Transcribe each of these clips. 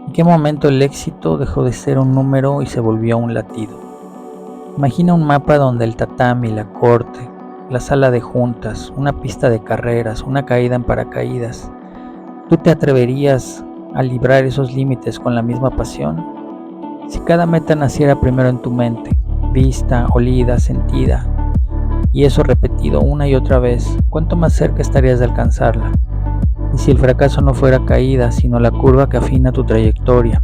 ¿En qué momento el éxito dejó de ser un número y se volvió un latido? Imagina un mapa donde el tatami, la corte, la sala de juntas, una pista de carreras, una caída en paracaídas. ¿Tú te atreverías a librar esos límites con la misma pasión? Si cada meta naciera primero en tu mente, vista, olida, sentida, y eso repetido una y otra vez, ¿cuánto más cerca estarías de alcanzarla? Y si el fracaso no fuera caída, sino la curva que afina tu trayectoria.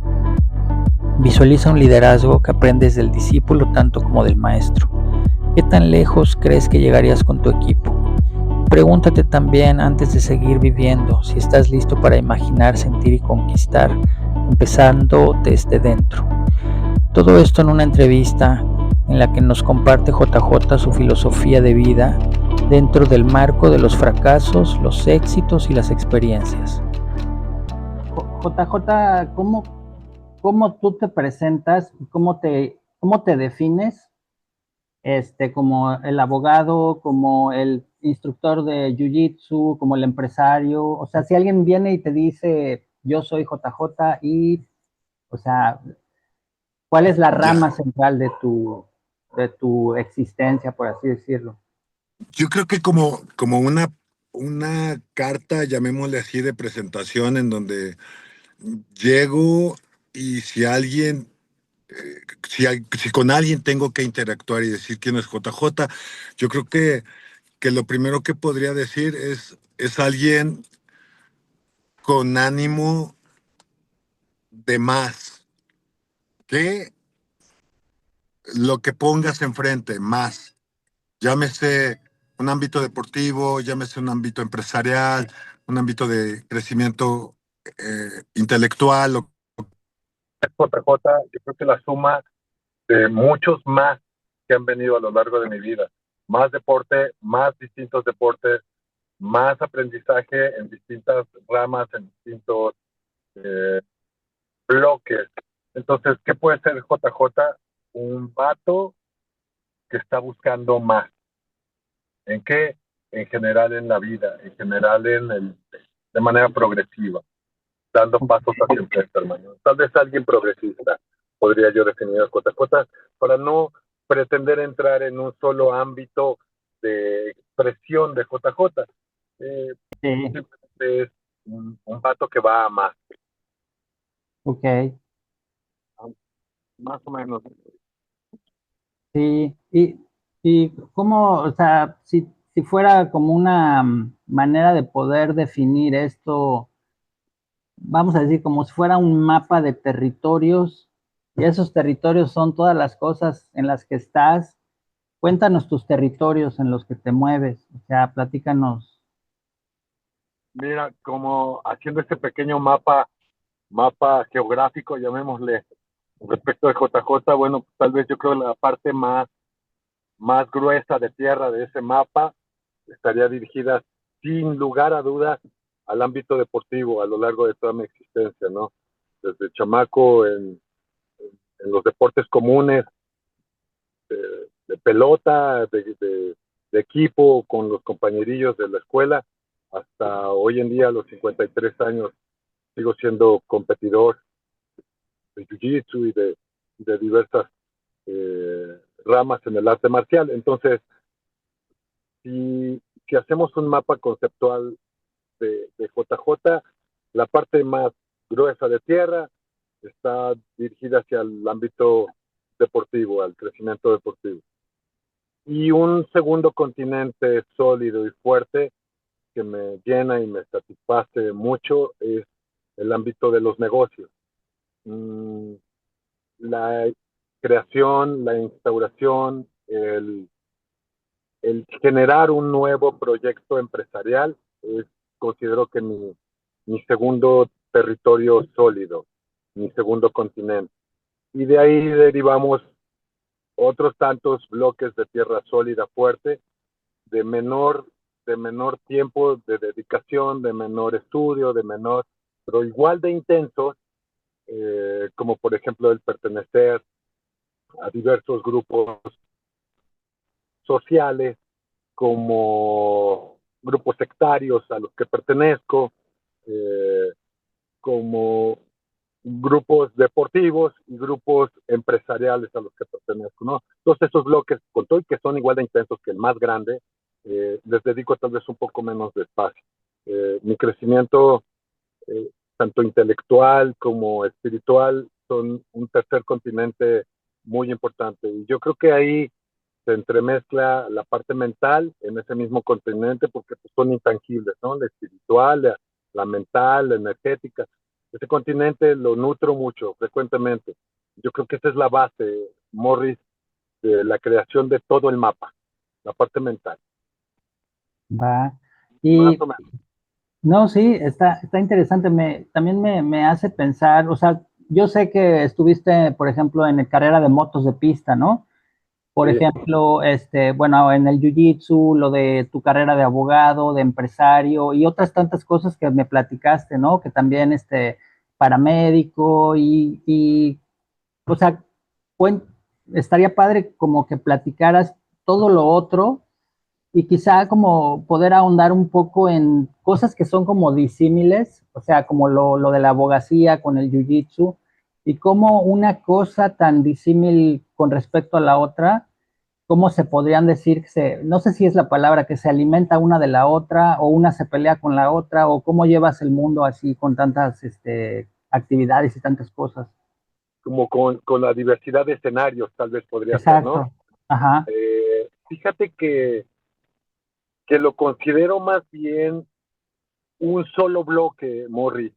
Visualiza un liderazgo que aprendes del discípulo tanto como del maestro. ¿Qué tan lejos crees que llegarías con tu equipo? Pregúntate también antes de seguir viviendo si estás listo para imaginar, sentir y conquistar, empezando desde dentro. Todo esto en una entrevista en la que nos comparte JJ su filosofía de vida dentro del marco de los fracasos, los éxitos y las experiencias. JJ, ¿cómo tú te presentas y cómo te defines como el abogado, como el instructor de Jiu-Jitsu, como el empresario? O sea, si alguien viene y te dice, yo soy JJ y, o sea, ¿cuál es la rama central de tu existencia, por así decirlo? Yo creo que como una carta, llamémosle así, de presentación en donde llego y si alguien, si con alguien tengo que interactuar y decir quién es JJ, yo creo que lo primero que podría decir es alguien con ánimo de más, que lo que pongas enfrente, más. Llámese un ámbito deportivo, llámese un ámbito empresarial, un ámbito de crecimiento intelectual. JJ, yo creo que la suma de muchos más que han venido a lo largo de mi vida. Más deporte, más distintos deportes, más aprendizaje en distintas ramas, en distintos bloques. Entonces, ¿qué puede ser JJ? Un vato que está buscando más. ¿En qué? En general en la vida, en general de manera progresiva, dando pasos hacia el hermano. Tal vez alguien progresista, podría yo definir las cosas, para no pretender entrar en un solo ámbito de expresión de JJ. Sí. Es un vato que va a más. Ok. Más o menos. Sí, y cómo, o sea, si fuera como una manera de poder definir esto, vamos a decir, como si fuera un mapa de territorios, y esos territorios son todas las cosas en las que estás. Cuéntanos tus territorios en los que te mueves, o sea, platícanos. Mira, como haciendo este pequeño mapa geográfico, llamémosle, respecto de JJ, bueno, tal vez yo creo la parte más gruesa de tierra de ese mapa estaría dirigida sin lugar a dudas al ámbito deportivo a lo largo de toda mi existencia, ¿no? Desde chamaco en los deportes comunes, de pelota, de equipo, con los compañerillos de la escuela, hasta hoy en día, a los 53 años, sigo siendo competidor de Jiu-Jitsu y de diversas ramas en el arte marcial. Entonces, si hacemos un mapa conceptual de JJ, la parte más gruesa de tierra está dirigida hacia el ámbito deportivo, al crecimiento deportivo. Y un segundo continente sólido y fuerte que me llena y me satisface mucho es el ámbito de los negocios. La creación, la instauración, el generar un nuevo proyecto empresarial es, considero que mi segundo territorio sólido, mi segundo continente. Y de ahí derivamos otros tantos bloques de tierra sólida fuerte, de menor tiempo de dedicación, de menor estudio, pero igual de intensos, como por ejemplo el pertenecer a diversos grupos sociales, como grupos sectarios a los que pertenezco, como grupos deportivos y grupos empresariales a los que pertenezco, ¿no? Todos esos bloques, con todo y que son igual de intensos que el más grande, les dedico tal vez un poco menos de espacio. Mi crecimiento, tanto intelectual como espiritual, son un tercer continente muy importante. Y yo creo que ahí se entremezcla la parte mental en ese mismo continente porque pues, son intangibles, ¿no? La espiritual, la mental, la energética. Ese continente lo nutro mucho, frecuentemente. Yo creo que esa es la base, Morris, de la creación de todo el mapa, la parte mental. Va. Más Y o menos. no, sí, está interesante. También me hace pensar, o sea, yo sé que estuviste, por ejemplo, en el carrera de motos de pista, ¿no? Por Sí. ejemplo, bueno, en el jiu-jitsu, lo de tu carrera de abogado, de empresario y otras tantas cosas que me platicaste, ¿no? Que también, paramédico o sea, cuen- estaría padre como que platicaras todo lo otro y quizá como poder ahondar un poco en cosas que son como disímiles, o sea, como lo de la abogacía con el jiu-jitsu y cómo una cosa tan disímil con respecto a la otra, cómo se podrían decir que no sé si es la palabra, que se alimenta una de la otra o una se pelea con la otra o cómo llevas el mundo así con tantas actividades y tantas cosas. Como con la diversidad de escenarios, tal vez podría ser, ¿no? Exacto. Ajá. Fíjate que lo considero más bien un solo bloque, Morris.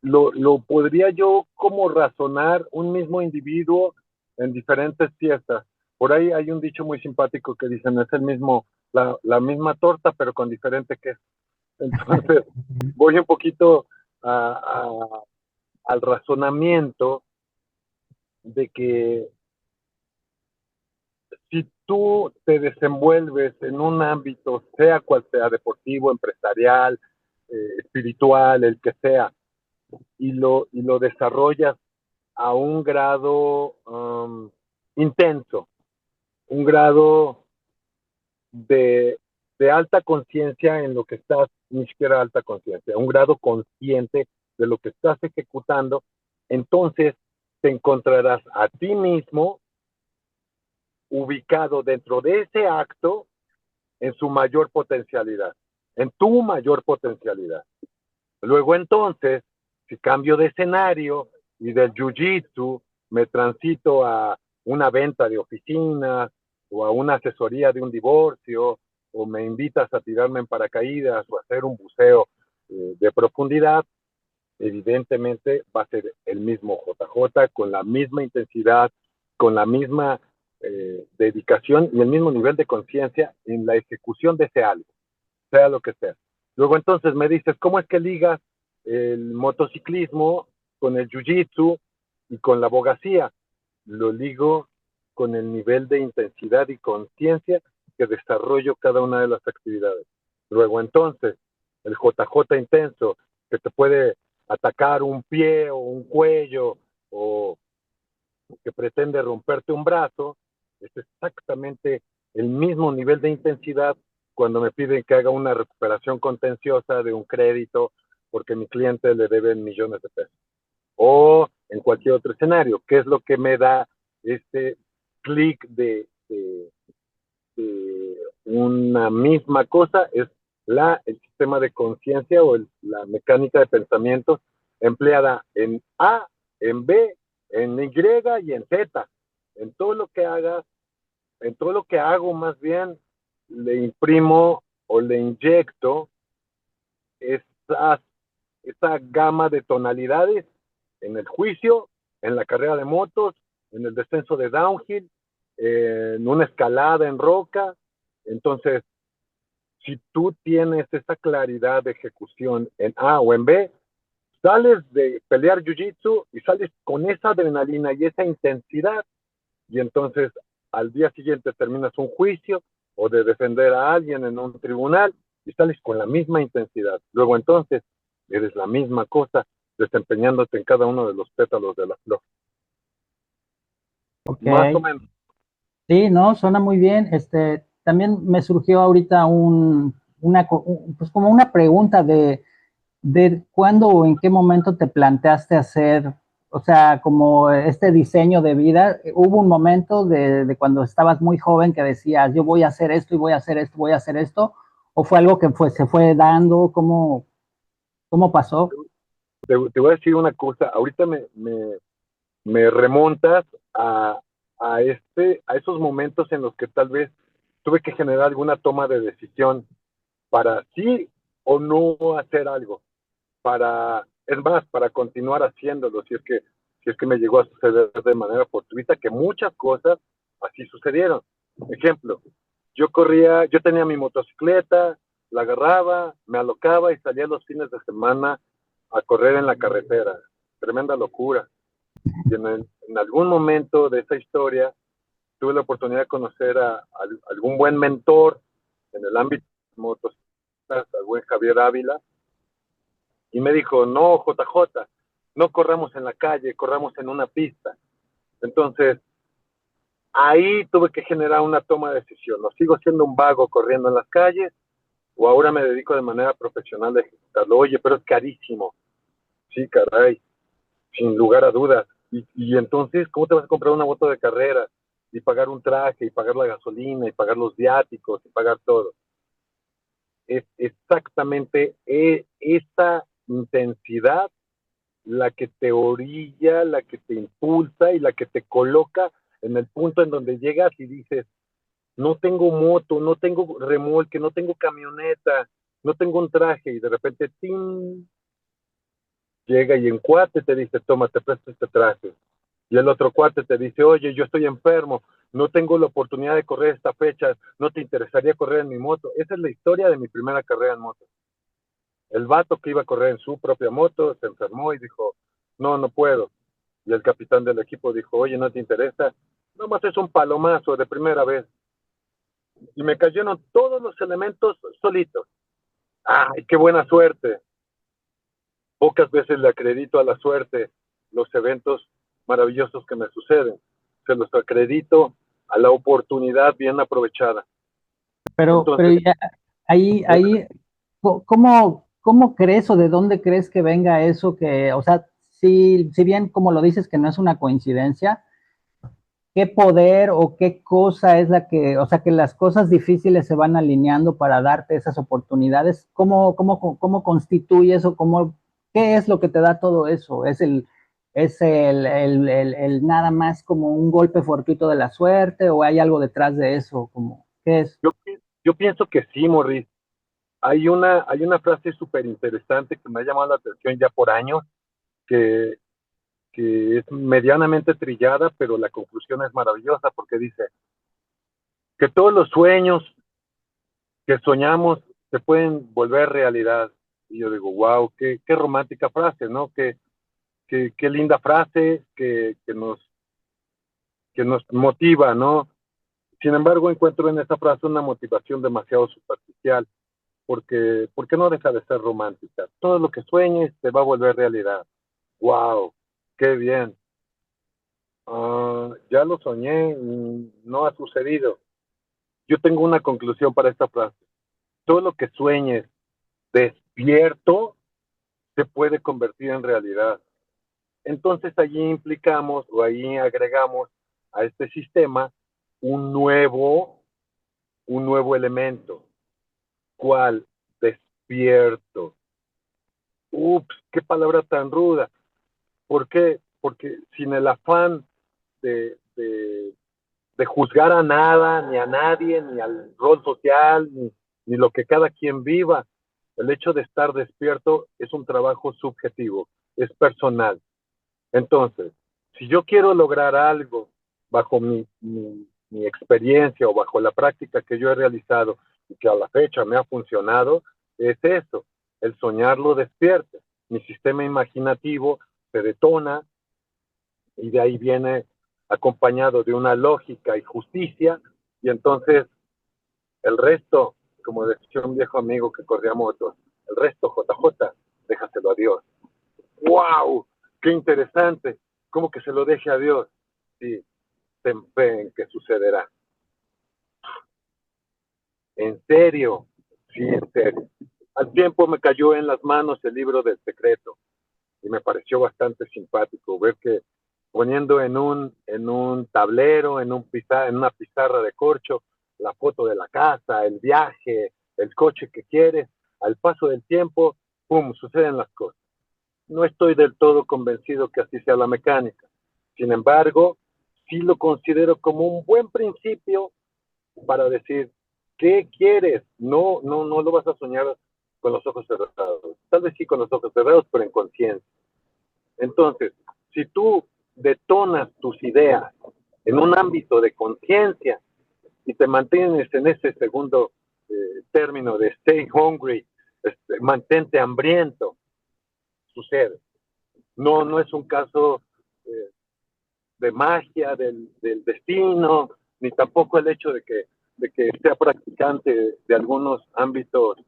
Lo podría yo como razonar un mismo individuo en diferentes fiestas. Por ahí hay un dicho muy simpático que dicen, es el mismo, la misma torta, pero con diferente queso. Entonces, voy un poquito al razonamiento de que si tú te desenvuelves en un ámbito, sea cual sea, deportivo, empresarial, espiritual, el que sea, y lo desarrollas a un grado intenso, un grado de, de alta conciencia en lo que estás, ni siquiera alta conciencia, un grado consciente de lo que estás ejecutando, entonces te encontrarás a ti mismo ubicado dentro de ese acto en su mayor potencialidad, en tu mayor potencialidad. Luego entonces, si cambio de escenario y del jiu-jitsu me transito a una venta de oficinas o a una asesoría de un divorcio o me invitas a tirarme en paracaídas o a hacer un buceo de profundidad, evidentemente va a ser el mismo JJ con la misma intensidad, con la misma dedicación y el mismo nivel de conciencia en la ejecución de ese algo, sea lo que sea. Luego entonces me dices, ¿cómo es que ligas el motociclismo con el jiu-jitsu y con la abogacía? Lo ligo con el nivel de intensidad y conciencia que desarrollo cada una de las actividades. Luego entonces, el JJ intenso, que te puede atacar un pie o un cuello o que pretende romperte un brazo, es exactamente el mismo nivel de intensidad cuando me piden que haga una recuperación contenciosa de un crédito porque mi cliente le debe millones de pesos. O en cualquier otro escenario, que es lo que me da este clic de una misma cosa, es el sistema de conciencia o la mecánica de pensamiento empleada en A, en B, en Y y en Z. En todo lo que hagas, en todo lo que hago más bien, le imprimo o le inyecto esa gama de tonalidades en el juicio, en la carrera de motos, en el descenso de downhill, en una escalada en roca. Entonces, si tú tienes esa claridad de ejecución en A o en B, sales de pelear jiu-jitsu y sales con esa adrenalina y esa intensidad y entonces al día siguiente terminas un juicio o de defender a alguien en un tribunal y sales con la misma intensidad. Luego entonces eres la misma cosa desempeñándote en cada uno de los pétalos de la flor. Ok. Más o menos. Sí, no, suena muy bien. También me surgió ahorita pues como una pregunta de cuándo o en qué momento te planteaste hacer, o sea, como este diseño de vida. ¿Hubo un momento de cuando estabas muy joven que decías, yo voy a hacer esto y voy a hacer esto, voy a hacer esto? ¿O fue algo que se fue dando? ¿Cómo pasó? Te voy a decir una cosa, ahorita me remontas a, a esos momentos en los que tal vez tuve que generar alguna toma de decisión para sí o no hacer algo, es más, para continuar haciéndolo, si es que me llegó a suceder de manera fortuita, que muchas cosas así sucedieron. Ejemplo, yo tenía mi motocicleta, la agarraba, me alocaba y salía los fines de semana a correr en la carretera. Tremenda locura. Y en algún momento de esa historia tuve la oportunidad de conocer a algún buen mentor en el ámbito de motocicletas, al buen Javier Ávila, y me dijo, no, JJ, no corramos en la calle, corramos en una pista. Entonces, ahí tuve que generar una toma de decisión. ¿O sigo siendo un vago corriendo en las calles o ahora me dedico de manera profesional a ejecutarlo? Oye, pero es carísimo. Sí, caray, sin lugar a dudas. Y entonces, ¿cómo te vas a comprar una moto de carrera y pagar un traje y pagar la gasolina y pagar los viáticos y pagar todo? Es exactamente esa intensidad la que te orilla, la que te impulsa y la que te coloca en el punto en donde llegas y dices, no tengo moto, no tengo remolque, no tengo camioneta, no tengo un traje, y de repente ¡tim! Llega y en cuate te dice, toma, te presto este traje. Y el otro cuate te dice, oye, yo estoy enfermo, no tengo la oportunidad de correr esta fecha, ¿no te interesaría correr en mi moto? Esa es la historia de mi primera carrera en moto. El vato que iba a correr en su propia moto se enfermó y dijo, no, no puedo. Y el capitán del equipo dijo, oye, ¿no te interesa? Nomás es un palomazo de primera vez. Y me cayeron todos los elementos solitos. ¡Ay, qué buena suerte! Pocas veces le acredito a la suerte los eventos maravillosos que me suceden. Se los acredito a la oportunidad bien aprovechada. Pero Entonces, ya, ahí, ¿cómo crees o de dónde crees que venga eso que, o sea, si bien como lo dices que no es una coincidencia, qué poder o qué cosa es la que, o sea, que las cosas difíciles se van alineando para darte esas oportunidades? ¿Cómo constituyes o qué es lo que te da todo eso? ¿Es el nada más como un golpe fortuito de la suerte o hay algo detrás de eso? ¿Qué es? yo pienso que sí, Morris. Hay una frase súper interesante que me ha llamado la atención ya por años, que, que es medianamente trillada, pero la conclusión es maravillosa porque dice que todos los sueños que soñamos se pueden volver realidad. Y yo digo, wow, qué romántica frase, ¿no? Qué linda frase que nos motiva, ¿no? Sin embargo, encuentro en esa frase una motivación demasiado superficial, porque no deja de ser romántica. Todo lo que sueñes se va a volver realidad. ¡Wow! ¡Qué bien! Ya lo soñé, no ha sucedido. Yo tengo una conclusión para esta frase. Todo lo que sueñes despierto se puede convertir en realidad. Entonces allí implicamos o ahí agregamos a este sistema un nuevo, un nuevo elemento. ¿Cuál? Despierto. Ups, qué palabra tan ruda. ¿Por qué? Porque sin el afán de juzgar a nada, ni a nadie, ni al rol social, ni lo que cada quien viva, el hecho de estar despierto es un trabajo subjetivo, es personal. Entonces, si yo quiero lograr algo bajo mi experiencia o bajo la práctica que yo he realizado y que a la fecha me ha funcionado, es eso, el soñarlo despierte. Mi sistema imaginativo se detona y de ahí viene acompañado de una lógica y justicia, y entonces el resto, como decía un viejo amigo que corría motos, el resto, JJ, déjaselo a Dios. ¡Wow! ¡Qué interesante! ¿Cómo que se lo deje a Dios? Sí, ten fe en que sucederá. En serio, sí, en serio. Al tiempo me cayó en las manos el libro del secreto y me pareció bastante simpático ver que poniendo en un tablero, en una pizarra de corcho, la foto de la casa, el viaje, el coche que quieres, al paso del tiempo, ¡pum!, suceden las cosas. No estoy del todo convencido que así sea la mecánica. Sin embargo, sí lo considero como un buen principio para decir, ¿qué quieres? No lo vas a soñar con los ojos cerrados. Tal vez sí con los ojos cerrados, pero en conciencia. Entonces, si tú detonas tus ideas en un ámbito de conciencia y te mantienes en ese segundo término de stay hungry, mantente hambriento, sucede. No es un caso de magia del destino, ni tampoco el hecho de que sea practicante de algunos ámbitos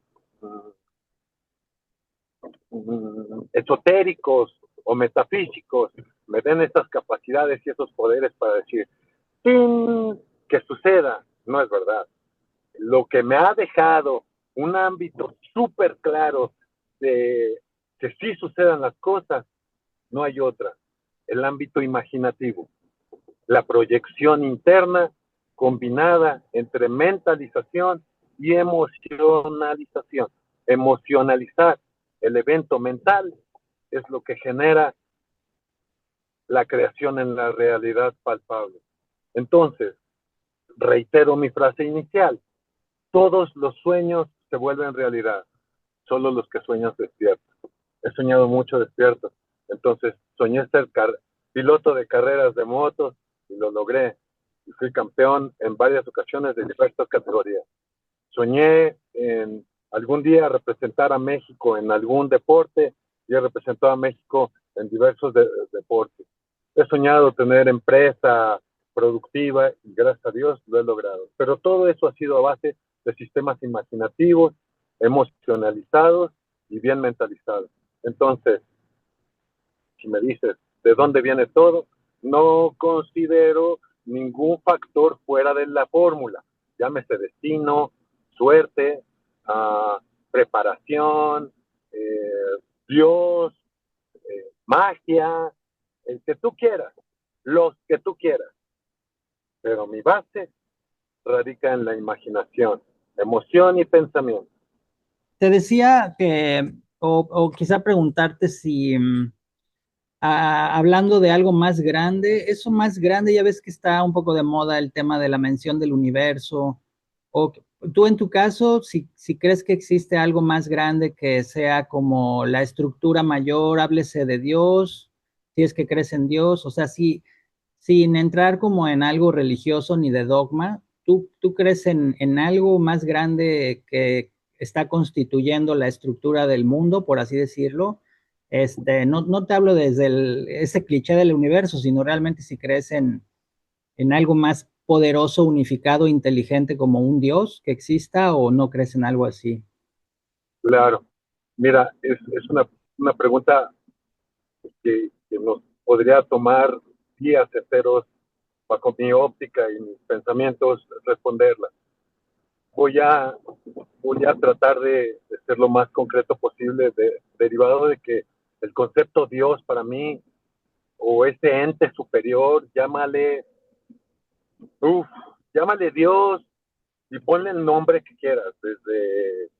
esotéricos o metafísicos me den esas capacidades y esos poderes para decir que suceda. No es verdad. Lo que me ha dejado un ámbito súper claro de que sí sucedan las cosas, no hay otra. El ámbito imaginativo, la proyección interna combinada entre mentalización y emocionalización. Emocionalizar el evento mental es lo que genera la creación en la realidad palpable. Entonces, reitero mi frase inicial, todos los sueños se vuelven realidad, solo los que sueñas despiertos. He soñado mucho despierto, entonces soñé ser piloto de carreras de motos y lo logré. Y fui campeón en varias ocasiones de diversas categorías. Soñé en algún día representar a México en algún deporte y he representado a México en diversos deportes. He soñado tener empresa productiva y gracias a Dios lo he logrado. Pero todo eso ha sido a base de sistemas imaginativos, emocionalizados y bien mentalizados. Entonces, si me dices de dónde viene todo, no considero ningún factor fuera de la fórmula. Llámese destino, suerte, preparación, Dios, magia, el que tú quieras, los que tú quieras. Pero mi base radica en la imaginación, emoción y pensamiento. Te decía que, o quizá preguntarte si, hablando de algo más grande, eso más grande, ya ves que está un poco de moda el tema de la mención del universo, o tú en tu caso, si crees que existe algo más grande que sea como la estructura mayor, háblese de Dios, si es que crees en Dios, o sea, si, sin entrar como en algo religioso ni de dogma, ¿tú crees en algo más grande que está constituyendo la estructura del mundo, por así decirlo? No te hablo desde ese cliché del universo, sino realmente si crees en algo más poderoso, unificado, inteligente como un Dios que exista o no crees en algo así. Claro. Mira, es una pregunta que nos podría tomar días enteros bajo mi óptica y mis pensamientos responderla. Voy a, voy a tratar de ser lo más concreto posible, derivado de que el concepto Dios para mí, o ese ente superior, uf, llámale Dios y ponle el nombre que quieras, desde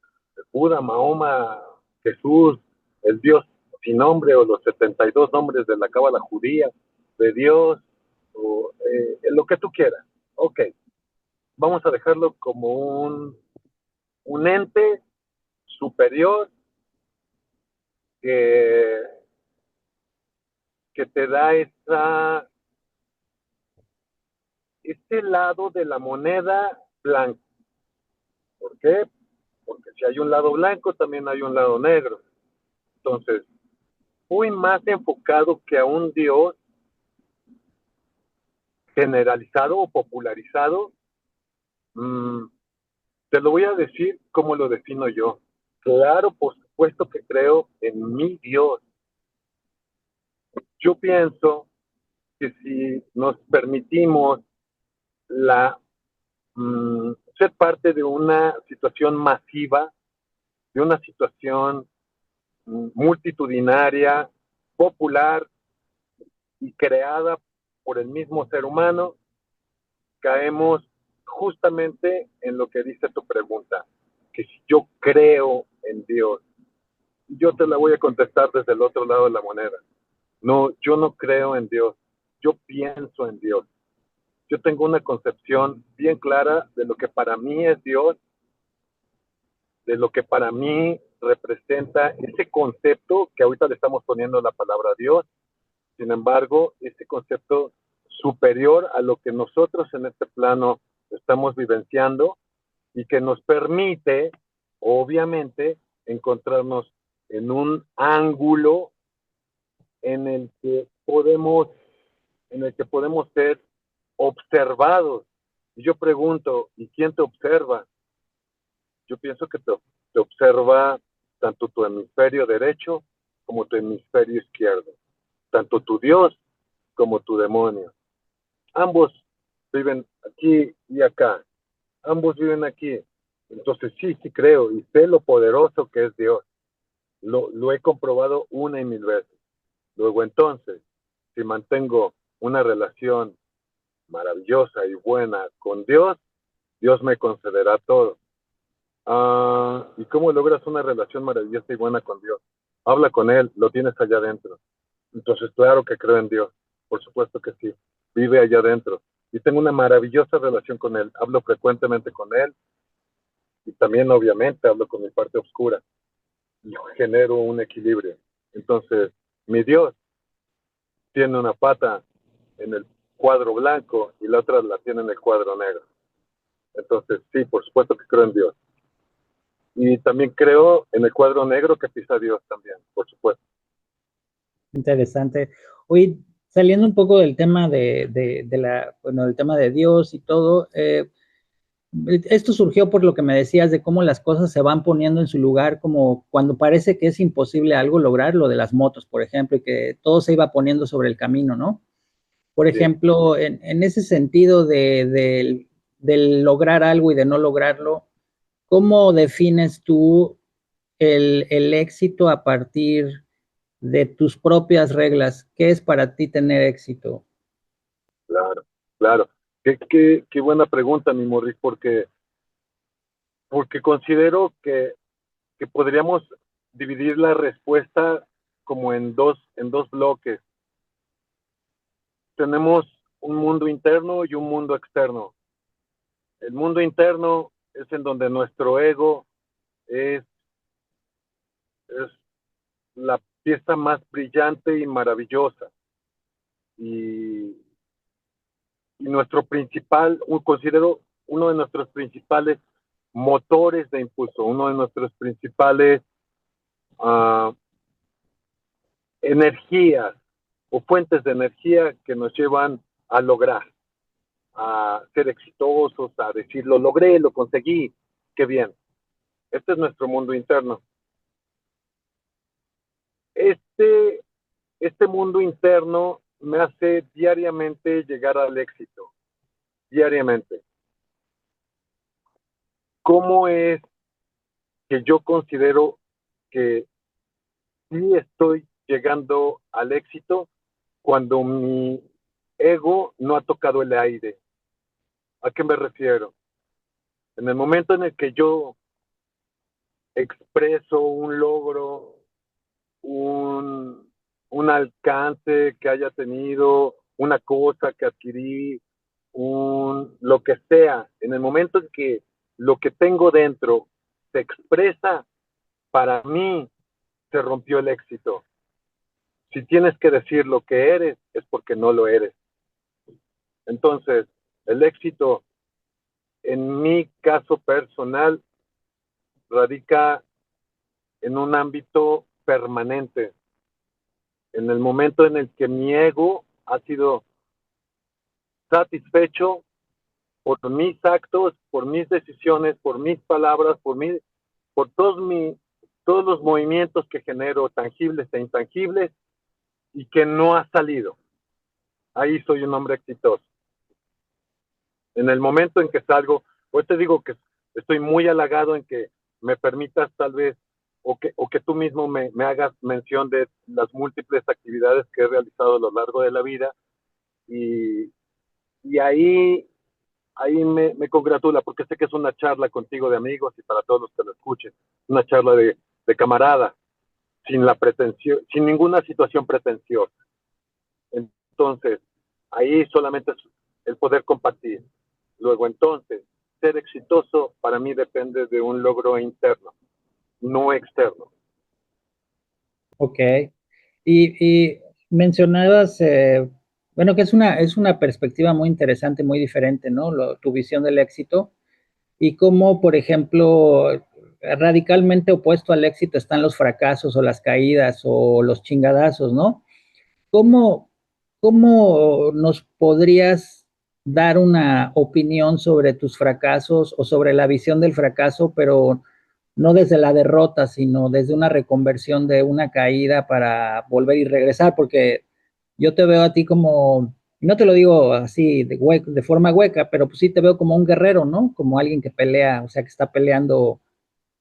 Buda, Mahoma, Jesús, el Dios sin nombre o los 72 nombres de la cábala judía, de Dios, o lo que tú quieras. Ok, vamos a dejarlo como un ente superior que, que te da este lado de la moneda blanca. ¿Por qué? Porque si hay un lado blanco, también hay un lado negro. Entonces, fui más enfocado que a un Dios generalizado o popularizado. Te lo voy a decir como lo defino yo. Claro, por supuesto que creo en mi Dios. Yo pienso que si nos permitimos la ser parte de una situación masiva, de una situación multitudinaria, popular y creada por el mismo ser humano, caemos justamente en lo que dice tu pregunta, que si yo creo en Dios, yo te la voy a contestar desde el otro lado de la moneda. No, yo no creo en Dios, yo pienso en Dios. Yo tengo una concepción bien clara de lo que para mí es Dios, de lo que para mí representa ese concepto que ahorita le estamos poniendo la palabra Dios. Sin embargo, ese concepto superior a lo que nosotros en este plano estamos vivenciando y que nos permite, obviamente, encontrarnos en un ángulo en el que podemos ser observados. Y yo pregunto, ¿y quién te observa? Yo pienso que te observa tanto tu hemisferio derecho como tu hemisferio izquierdo, tanto tu Dios como tu demonio. Ambos viven aquí y acá, ambos viven aquí. Entonces sí creo y sé lo poderoso que es Dios. Lo he comprobado una y mil veces. Luego entonces, si mantengo una relación maravillosa y buena con Dios, Dios me concederá todo. ¿Y cómo logras una relación maravillosa y buena con Dios? Habla con Él, lo tienes allá adentro. Entonces, claro que creo en Dios, por supuesto que sí, vive allá adentro. Y tengo una maravillosa relación con Él, hablo frecuentemente con Él y también obviamente hablo con mi parte oscura y genero un equilibrio. Entonces, mi Dios tiene una pata en el cuadro blanco y la otra la tiene en el cuadro negro. Entonces, sí, por supuesto que creo en Dios. Y también creo en el cuadro negro que pisa Dios también, por supuesto. Interesante. Hoy, saliendo un poco del tema del tema de Dios y todo, esto surgió por lo que me decías de cómo las cosas se van poniendo en su lugar, como cuando parece que es imposible algo lograr, lo de las motos, por ejemplo, y que todo se iba poniendo sobre el camino, ¿no? Por ejemplo, sí. en ese sentido de lograr algo y de no lograrlo, ¿cómo defines tú el éxito a partir de tus propias reglas? ¿Qué es para ti tener éxito? Claro, claro. Qué buena pregunta, mi Morris, porque considero que podríamos dividir la respuesta como en dos bloques. Tenemos un mundo interno y un mundo externo. El mundo interno es en donde nuestro ego es la pieza más brillante y maravillosa. Y nuestro principal, considero uno de nuestros principales motores de impulso, uno de nuestros principales energías o fuentes de energía que nos llevan a lograr, a ser exitosos, a decir, lo logré, lo conseguí, qué bien. Este es nuestro mundo interno. Este mundo interno me hace diariamente llegar al éxito, diariamente. ¿Cómo es que yo considero que sí estoy llegando al éxito cuando mi ego no ha tocado el aire? ¿A qué me refiero? En el momento en el que yo expreso un logro, un alcance que haya tenido, una cosa que adquirí, lo que sea, en el momento en que lo que tengo dentro se expresa, para mí se rompió el éxito. Si tienes que decir lo que eres, es porque no lo eres. Entonces, el éxito, en mi caso personal, radica en un ámbito permanente. En el momento en el que mi ego ha sido satisfecho por mis actos, por mis decisiones, por mis palabras, por todos los movimientos que genero, tangibles e intangibles, y que no ha salido. Ahí soy un hombre exitoso. En el momento en que salgo, Pues te digo que estoy muy halagado en que me permitas tal vez, o que tú mismo me hagas mención de las múltiples actividades que he realizado a lo largo de la vida, y, y ahí me congratula, porque sé que es una charla contigo de amigos y para todos los que lo escuchen, una charla de camarada, sin la pretensión, sin ninguna situación pretenciosa. Entonces, ahí solamente es el poder compartir. Luego, entonces, ser exitoso para mí depende de un logro interno, no externo. Ok. Y mencionabas, bueno, que es una perspectiva muy interesante, muy diferente, ¿no? Tu visión del éxito y cómo, por ejemplo, radicalmente opuesto al éxito están los fracasos o las caídas o los chingadazos, ¿no? ¿Cómo, cómo nos podrías dar una opinión sobre tus fracasos o sobre la visión del fracaso, pero no desde la derrota, sino desde una reconversión de una caída para volver y regresar? Porque yo te veo a ti como, no te lo digo así de forma hueca, pero pues sí te veo como un guerrero, ¿no? Como alguien que pelea, o sea, que está peleando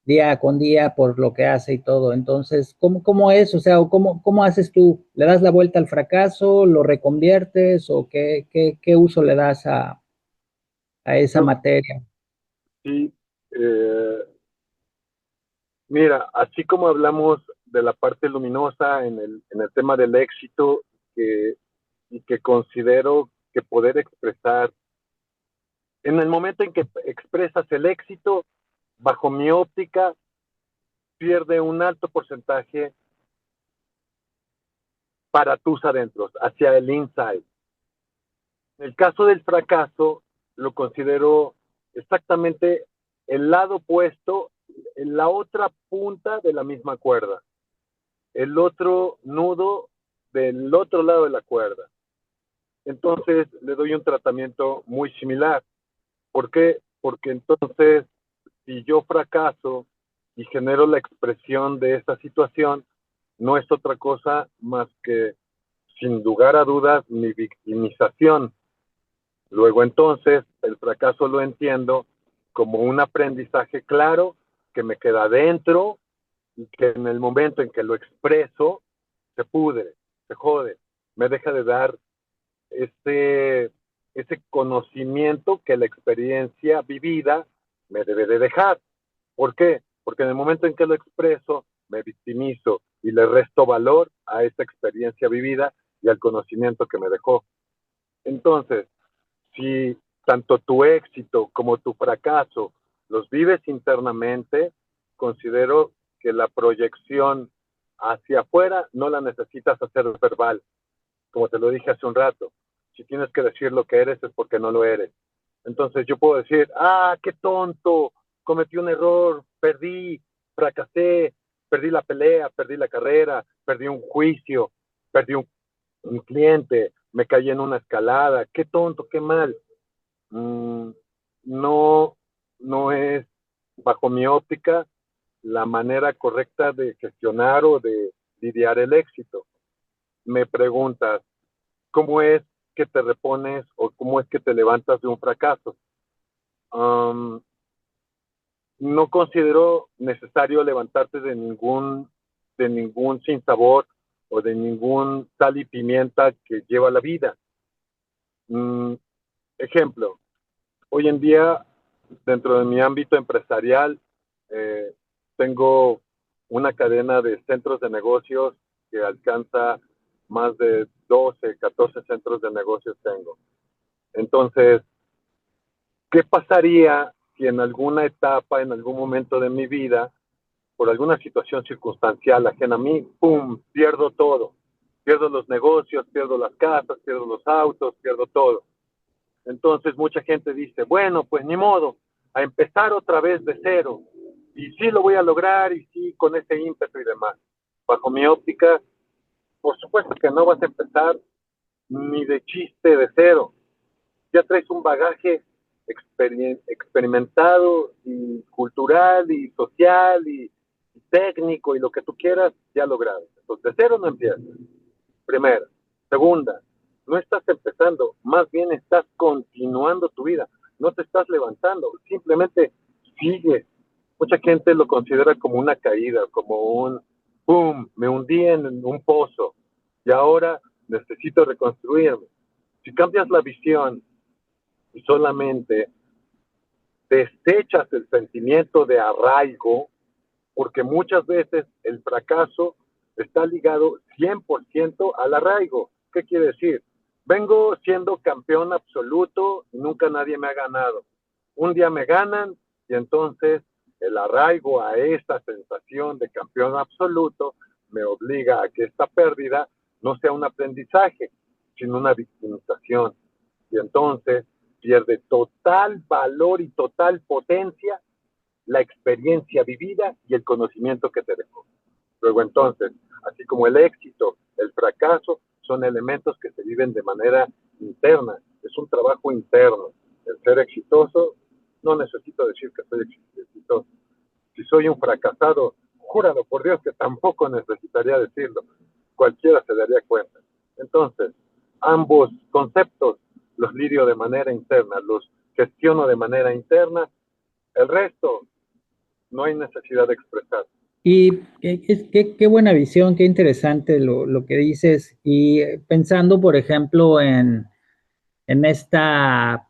día con día por lo que hace y todo. Entonces, cómo es? O sea, ¿cómo haces tú? ¿Le das la vuelta al fracaso? ¿Lo reconviertes? ¿O qué uso le das a esa Yo, materia? sí, eh, mira, así como hablamos de la parte luminosa en el tema del éxito, que, y que considero que poder expresar, en el momento en que expresas el éxito, bajo mi óptica, pierde un alto porcentaje para tus adentros, hacia el inside. En el caso del fracaso, lo considero exactamente el lado opuesto, en la otra punta de la misma cuerda, el otro nudo del otro lado de la cuerda. Entonces le doy un tratamiento muy similar. ¿Por qué? Porque entonces, si yo fracaso y genero la expresión de esta situación, no es otra cosa más que, sin lugar a dudas, mi victimización. Luego entonces, el fracaso lo entiendo como un aprendizaje claro que me queda dentro y que en el momento en que lo expreso, se pudre, se jode, me deja de dar ese, ese conocimiento que la experiencia vivida me debe de dejar. ¿Por qué? Porque en el momento en que lo expreso, me victimizo y le resto valor a esa experiencia vivida y al conocimiento que me dejó. Entonces, si tanto tu éxito como tu fracaso los vives internamente, considero que la proyección hacia afuera no la necesitas hacer verbal, como te lo dije hace un rato. Si tienes que decir lo que eres es porque no lo eres. Entonces yo puedo decir, ah, qué tonto, cometí un error, perdí, fracasé, perdí la pelea, perdí la carrera, perdí un juicio, perdí un cliente, me caí en una escalada, qué tonto, qué mal. Mm, no, no es, bajo mi óptica, la manera correcta de gestionar o de lidiar el éxito. Me preguntas, ¿cómo es que te repones o cómo es que te levantas de un fracaso? Um, no considero necesario levantarte de ningún sinsabor o de ningún sal y pimienta que lleva la vida. Ejemplo, hoy en día, dentro de mi ámbito empresarial, eh, tengo una cadena de centros de negocios que alcanza más de 12, 14 centros de negocios tengo. Entonces, ¿qué pasaría si en alguna etapa, en algún momento de mi vida, por alguna situación circunstancial ajena a mí, ¡pum!, pierdo todo? Pierdo los negocios, pierdo las casas, pierdo los autos, pierdo todo. Entonces mucha gente dice, bueno, pues ni modo, a empezar otra vez de cero. Y sí lo voy a lograr y sí con ese ímpetu y demás. Bajo mi óptica, por supuesto que no vas a empezar ni de chiste de cero. Ya traes un bagaje experimentado y cultural y social y técnico y lo que tú quieras, ya logrado. Entonces, de cero no empiezas. Primera. Segunda, no estás empezando, más bien estás continuando tu vida. no te estás levantando, simplemente sigues. Mucha gente lo considera como una caída, como un ¡pum! Me hundí en un pozo y ahora necesito reconstruirme. Si cambias la visión y solamente desechas el sentimiento de arraigo, porque muchas veces el fracaso está ligado 100% al arraigo. ¿Qué quiere decir? Vengo siendo campeón absoluto y nunca nadie me ha ganado. Un día me ganan y entonces el arraigo a esta sensación de campeón absoluto me obliga a que esta pérdida no sea un aprendizaje, sino una victimización. Y entonces pierde total valor y total potencia la experiencia vivida y el conocimiento que te dejó. Luego entonces, así como el éxito, el fracaso, son elementos que se viven de manera interna, es un trabajo interno. El ser exitoso, no necesito decir que soy exitoso. Si soy un fracasado, júralo por Dios que tampoco necesitaría decirlo. Cualquiera se daría cuenta. Entonces, ambos conceptos los lidio de manera interna, los gestiono de manera interna. El resto no hay necesidad de expresar. Y qué buena visión, qué interesante lo que dices. Y pensando, por ejemplo, en esta,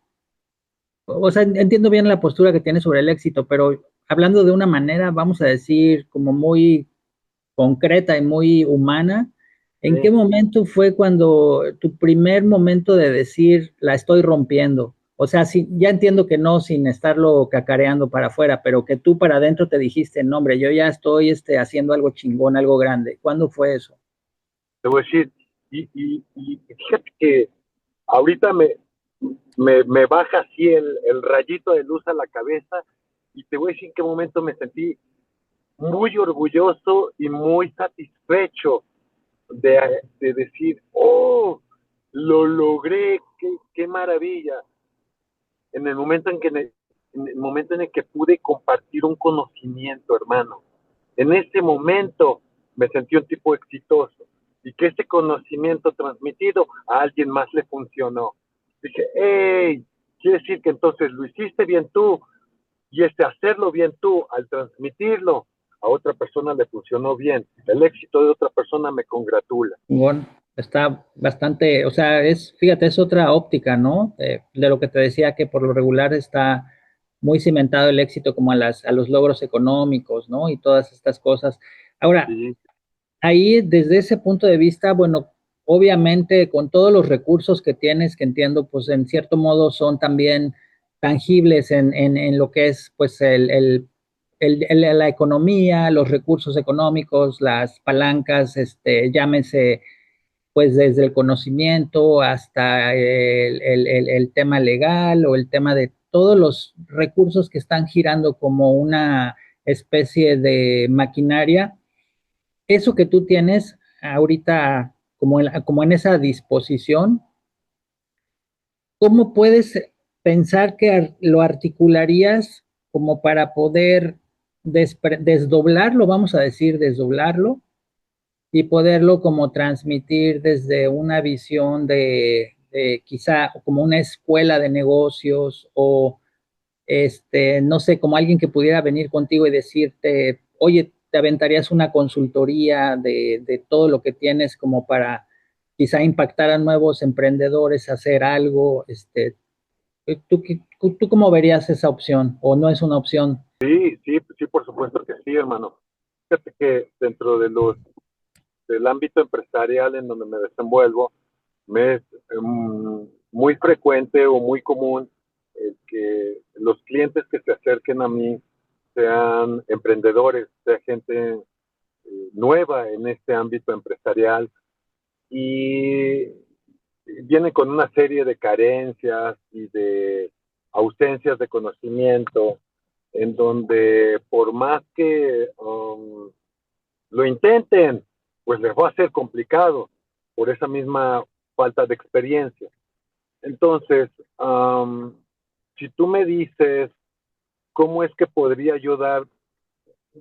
o sea, entiendo bien la postura que tienes sobre el éxito, pero hablando de una manera, vamos a decir, como muy concreta y muy humana, ¿en qué Sí. momento fue cuando tu primer momento de decir, la estoy rompiendo? O sea, ya entiendo que no sin estarlo cacareando para afuera, pero que tú para adentro te dijiste, no, hombre, yo ya estoy haciendo algo chingón, algo grande. ¿Cuándo fue eso? Te voy a decir, y fíjate que ahorita me baja así el rayito de luz a la cabeza y te voy a decir en qué momento me sentí muy orgulloso y muy satisfecho de decir, oh, lo logré, qué maravilla. En el momento en el momento en el que pude compartir un conocimiento, hermano. En ese momento me sentí un tipo exitoso y que ese conocimiento transmitido a alguien más le funcionó. Dije, hey, quiere decir que entonces lo hiciste bien tú y hacerlo bien tú al transmitirlo a otra persona le funcionó bien. El éxito de otra persona me congratula. Bueno, está bastante, o sea, fíjate, es otra óptica, ¿no? De lo que te decía que por lo regular está muy cimentado el éxito como a los logros económicos, ¿no? Y todas estas cosas. Ahora, Sí, ahí desde ese punto de vista, bueno, obviamente con todos los recursos que tienes, que entiendo, pues en cierto modo son también tangibles en lo que es, pues, la economía, los recursos económicos, las palancas, llámese pues desde el conocimiento hasta el tema legal o el tema de todos los recursos que están girando como una especie de maquinaria. Eso que tú tienes ahorita como en esa disposición, ¿cómo puedes pensar que lo articularías como para poder desdoblarlo, vamos a decir, desdoblarlo y poderlo como transmitir desde una visión de quizá como una escuela de negocios o no sé, como alguien que pudiera venir contigo y decirte, oye, te aventarías una consultoría de todo lo que tienes como para quizá impactar a nuevos emprendedores, hacer algo, ¿tú cómo verías esa opción o no es una opción? sí, por supuesto que sí, hermano. Fíjate que dentro del ámbito empresarial en donde me desenvuelvo, me es muy frecuente o muy común que los clientes que se acerquen a mí sean emprendedores, sea gente nueva en este ámbito empresarial y vienen con una serie de carencias y de ausencias de conocimiento en donde por más que lo intenten, pues les va a ser complicado por esa misma falta de experiencia. Entonces, si tú me dices cómo es que podría yo dar,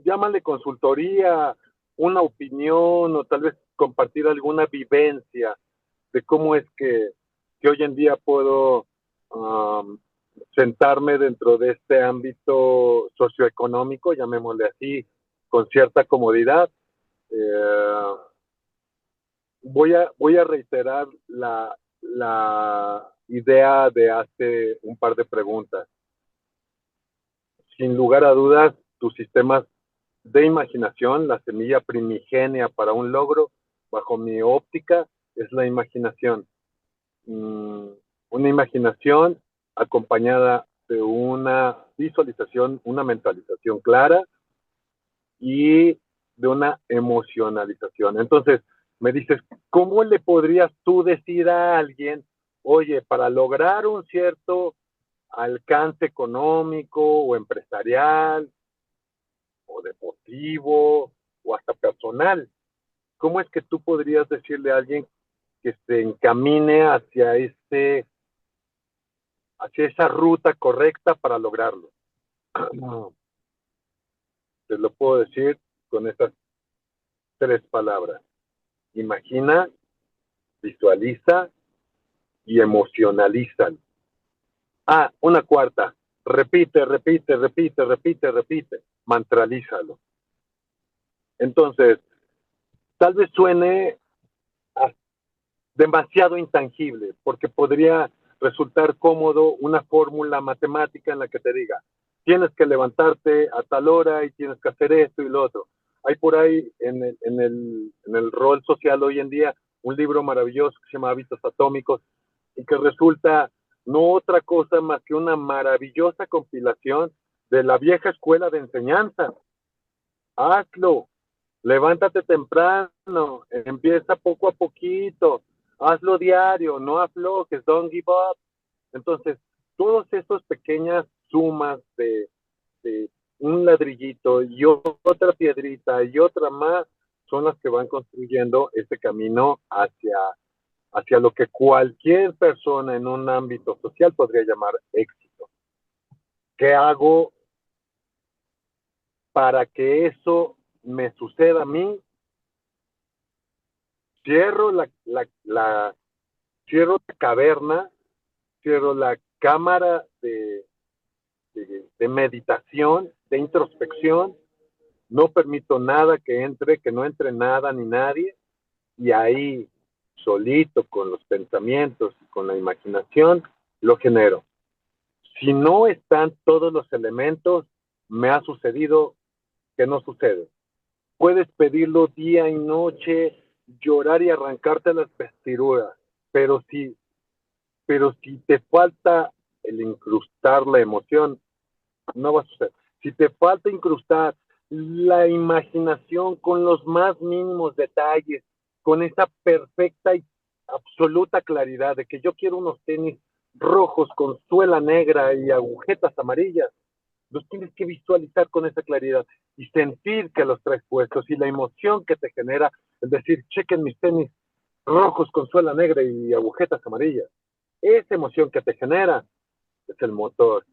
llámale consultoría, una opinión o tal vez compartir alguna vivencia de cómo es que hoy en día puedo sentarme dentro de este ámbito socioeconómico, llamémosle así, con cierta comodidad. Voy a reiterar la idea de hace un par de preguntas. Sin lugar a dudas, tus sistemas de imaginación, la semilla primigenia para un logro, bajo mi óptica, es la imaginación. Una imaginación acompañada de una visualización, una mentalización clara y de una emocionalización. Entonces, me dices, ¿cómo le podrías tú decir a alguien, oye, para lograr un cierto alcance económico o empresarial o deportivo o hasta personal, cómo es que tú podrías decirle a alguien que se encamine hacia esa ruta correcta para lograrlo? Te lo puedo decir con estas 3 palabras: imagina, visualiza y emocionaliza. Una cuarta: repite, mantralízalo. Entonces, tal vez suene demasiado intangible, porque podría resultar cómodo una fórmula matemática en la que te diga, tienes que levantarte a tal hora y tienes que hacer esto y lo otro. Hay por ahí en el rol social hoy en día un libro maravilloso que se llama Hábitos Atómicos y que resulta no otra cosa más que una maravillosa compilación de la vieja escuela de enseñanza. Hazlo, levántate temprano, empieza poco a poquito, hazlo diario, no aflojes, don't give up. Entonces, todas esas pequeñas sumas de un ladrillito y otra piedrita y otra más son las que van construyendo este camino hacia lo que cualquier persona en un ámbito social podría llamar éxito. ¿Qué hago para que eso me suceda a mí? Cierro la caverna, cierro la cámara de meditación, de introspección, no permito nada que entre, que no entre nada ni nadie, y ahí, solito, con los pensamientos, con la imaginación, lo genero. Si no están todos los elementos, me ha sucedido que no sucede. Puedes pedirlo día y noche, llorar y arrancarte las vestiduras, pero si te falta el incrustar la emoción, no va a suceder. Si te falta incrustar la imaginación con los más mínimos detalles, con esa perfecta y absoluta claridad de que yo quiero unos tenis rojos con suela negra y agujetas amarillas, los tienes que visualizar con esa claridad y sentir que los traes puestos, y la emoción que te genera, es decir, chequen mis tenis rojos con suela negra y agujetas amarillas. Esa emoción que te genera es el motor.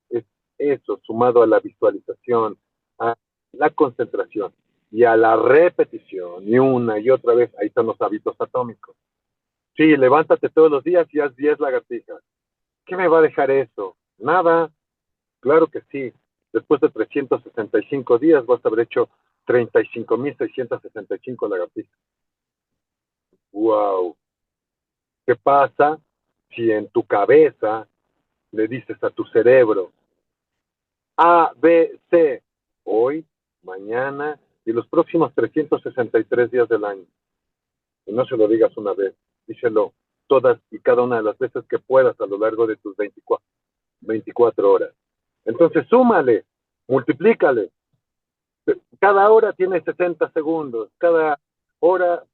Es eso, sumado a la visualización, a la concentración y a la repetición, y una y otra vez. Ahí están los hábitos atómicos. Sí, levántate todos los días y haz 10 lagartijas. ¿Qué me va a dejar eso? Nada. Claro que sí. Después de 365 días vas a haber hecho 35.665 lagartijas. ¡Wow! ¿Qué pasa si en tu cabeza le dices a tu cerebro A, B, C, hoy, mañana y los próximos 363 días del año? Y no se lo digas una vez, díselo todas y cada una de las veces que puedas a lo largo de tus 24 horas. Entonces, súmale, multiplícale. Cada hora tiene 60 segundos, cada hora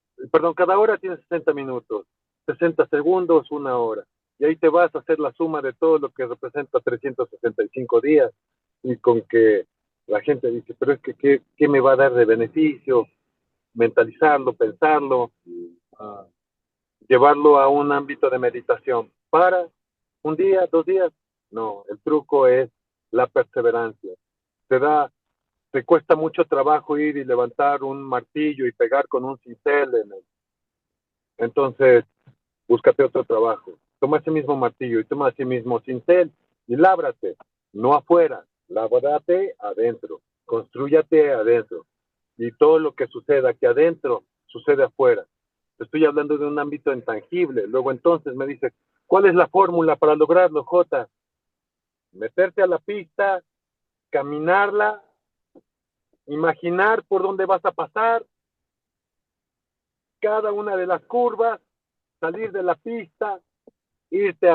tiene 60 minutos, 60 segundos, una hora. Y ahí te vas a hacer la suma de todo lo que representa 365 días. Y con que la gente dice, pero es que, ¿qué me va a dar de beneficio? Mentalizarlo, pensarlo, llevarlo a un ámbito de meditación. ¿Para un día, 2 días? No, el truco es la perseverancia. Te cuesta mucho trabajo ir y levantar un martillo y pegar con un cincel entonces búscate otro trabajo. Toma ese mismo martillo y toma ese mismo cincel y lábrate, no afuera, lábrate adentro, constrúyate adentro. Y todo lo que suceda aquí adentro, sucede afuera. Estoy hablando de un ámbito intangible. Luego entonces me dice, ¿cuál es la fórmula para lograrlo, Jota? Meterte a la pista, caminarla, imaginar por dónde vas a pasar, cada una de las curvas, salir de la pista, irte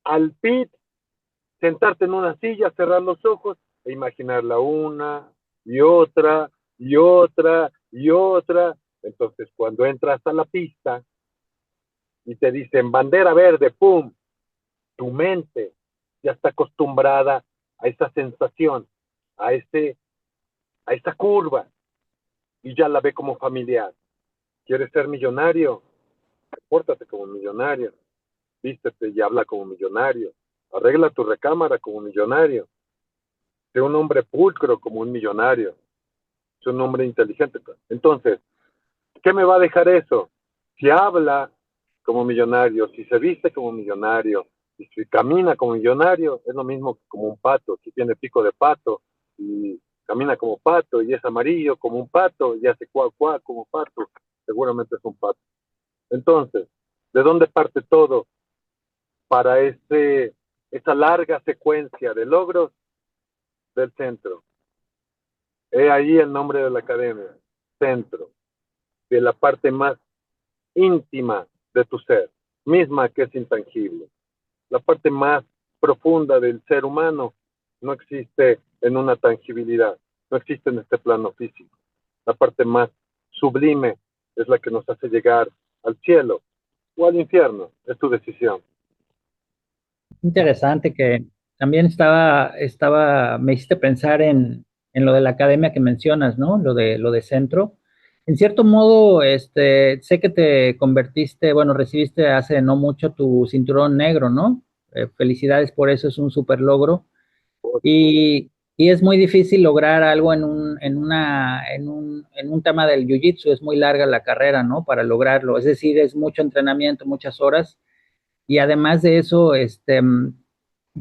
al pit, sentarte en una silla, cerrar los ojos e imaginarla una y otra y otra y otra. Entonces, cuando entras a la pista y te dicen bandera verde, ¡pum!, tu mente ya está acostumbrada a esa sensación, a esa curva, y ya la ve como familiar. ¿Quieres ser millonario? Pórtate como millonario. Vístete y habla como millonario. Arregla tu recámara como millonario. Sé un hombre pulcro como un millonario. Sé un hombre inteligente. Entonces, ¿qué me va a dejar eso? Si habla como millonario, si se viste como millonario, y si camina como millonario, es lo mismo que como un pato. Si tiene pico de pato y camina como pato y es amarillo como un pato y hace cuac cuac como pato, seguramente es un pato. Entonces, ¿de dónde parte todo para esa larga secuencia de logros? Del centro. He ahí el nombre de la academia, centro, de la parte más íntima de tu ser, misma que es intangible. La parte más profunda del ser humano no existe en una tangibilidad, no existe en este plano físico. La parte más sublime es la que nos hace llegar al cielo o al infierno, es tu decisión. Interesante que también me hiciste pensar en lo de la academia que mencionas, ¿no? Lo de centro. En cierto modo, sé que te convertiste, bueno, recibiste hace no mucho tu cinturón negro, ¿no? Felicidades por eso, es un súper logro. Y es muy difícil lograr algo en un tema del jiu-jitsu, es muy larga la carrera, ¿no? Para lograrlo. Es decir, es mucho entrenamiento, muchas horas. Y además de eso,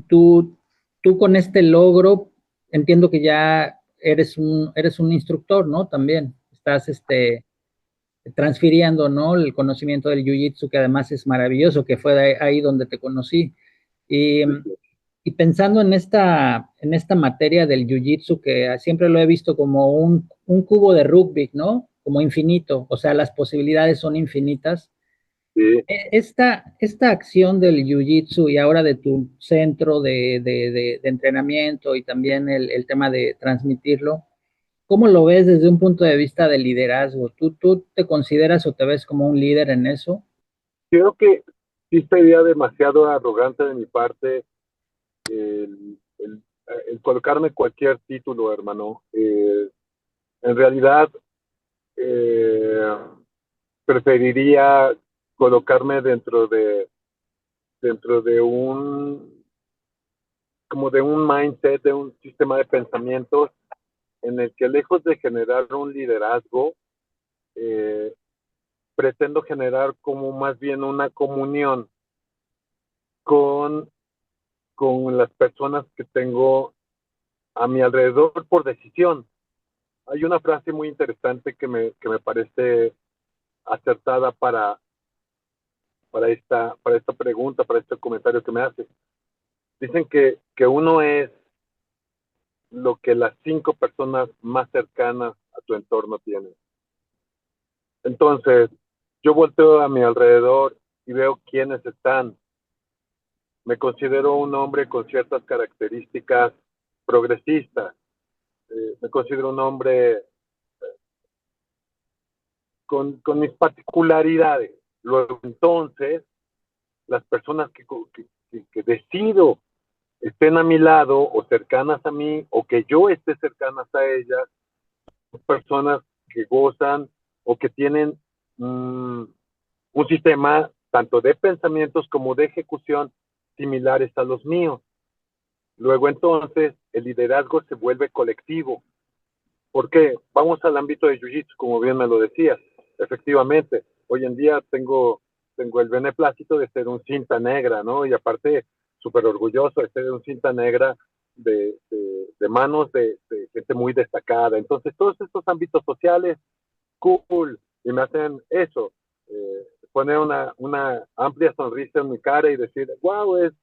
tú, tú con este logro, entiendo que ya eres un instructor, ¿no? También estás transfiriendo, ¿no? El conocimiento del jiu-jitsu, que además es maravilloso, que fue ahí donde te conocí. Y, y pensando en esta materia del jiu-jitsu, que siempre lo he visto como un cubo de rugby, ¿no? Como infinito, o sea, las posibilidades son infinitas. Sí. Esta acción del jiu-jitsu y ahora de tu centro de entrenamiento y también el tema de transmitirlo, ¿cómo lo ves desde un punto de vista de liderazgo? ¿Tú te consideras o te ves como un líder en eso? Creo que sí sería demasiado arrogante de mi parte el colocarme cualquier título, hermano. En realidad, eh, preferiría colocarme dentro de como de un mindset, de un sistema de pensamientos en el que lejos de generar un liderazgo, eh, pretendo generar como más bien una comunión con, con las personas que tengo a mi alrededor por decisión. Hay una frase muy interesante que me parece acertada para esta pregunta, para este comentario que me hace. Dicen que uno es lo que las 5 personas más cercanas a tu entorno tienen. Entonces, yo volteo a mi alrededor y veo quiénes están. Me considero un hombre con ciertas características progresistas. Me considero un hombre con mis particularidades. Luego, entonces, las personas que decido estén a mi lado o cercanas a mí o que yo esté cercanas a ellas, son personas que gozan o que tienen un sistema tanto de pensamientos como de ejecución similares a los míos. Luego entonces el liderazgo se vuelve colectivo. ¿Por qué? Vamos al ámbito de Jiu-Jitsu, como bien me lo decías. Efectivamente, hoy en día tengo el beneplácito de ser un cinta negra, ¿no? Y aparte súper orgulloso de ser un cinta negra de manos de gente muy destacada. Entonces, todos estos ámbitos sociales, cool, y me hacen eso, poner una amplia sonrisa en mi cara y decir, wow, es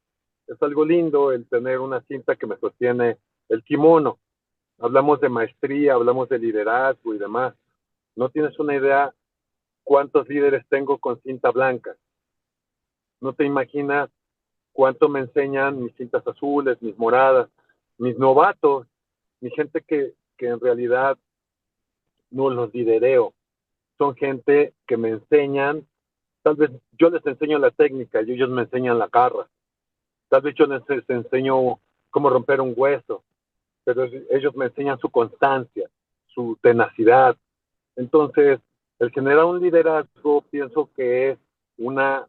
algo lindo el tener una cinta que me sostiene el kimono. Hablamos de maestría, hablamos de liderazgo y demás. No tienes una idea cuántos líderes tengo con cinta blanca. No te imaginas cuánto me enseñan mis cintas azules, mis moradas, mis novatos, mi gente que en realidad no los lidereo. Son gente que me enseñan, tal vez yo les enseño la técnica y ellos me enseñan la garra. Tal vez yo les enseño cómo romper un hueso, pero ellos me enseñan su constancia, su tenacidad. Entonces, el generar un liderazgo pienso que es una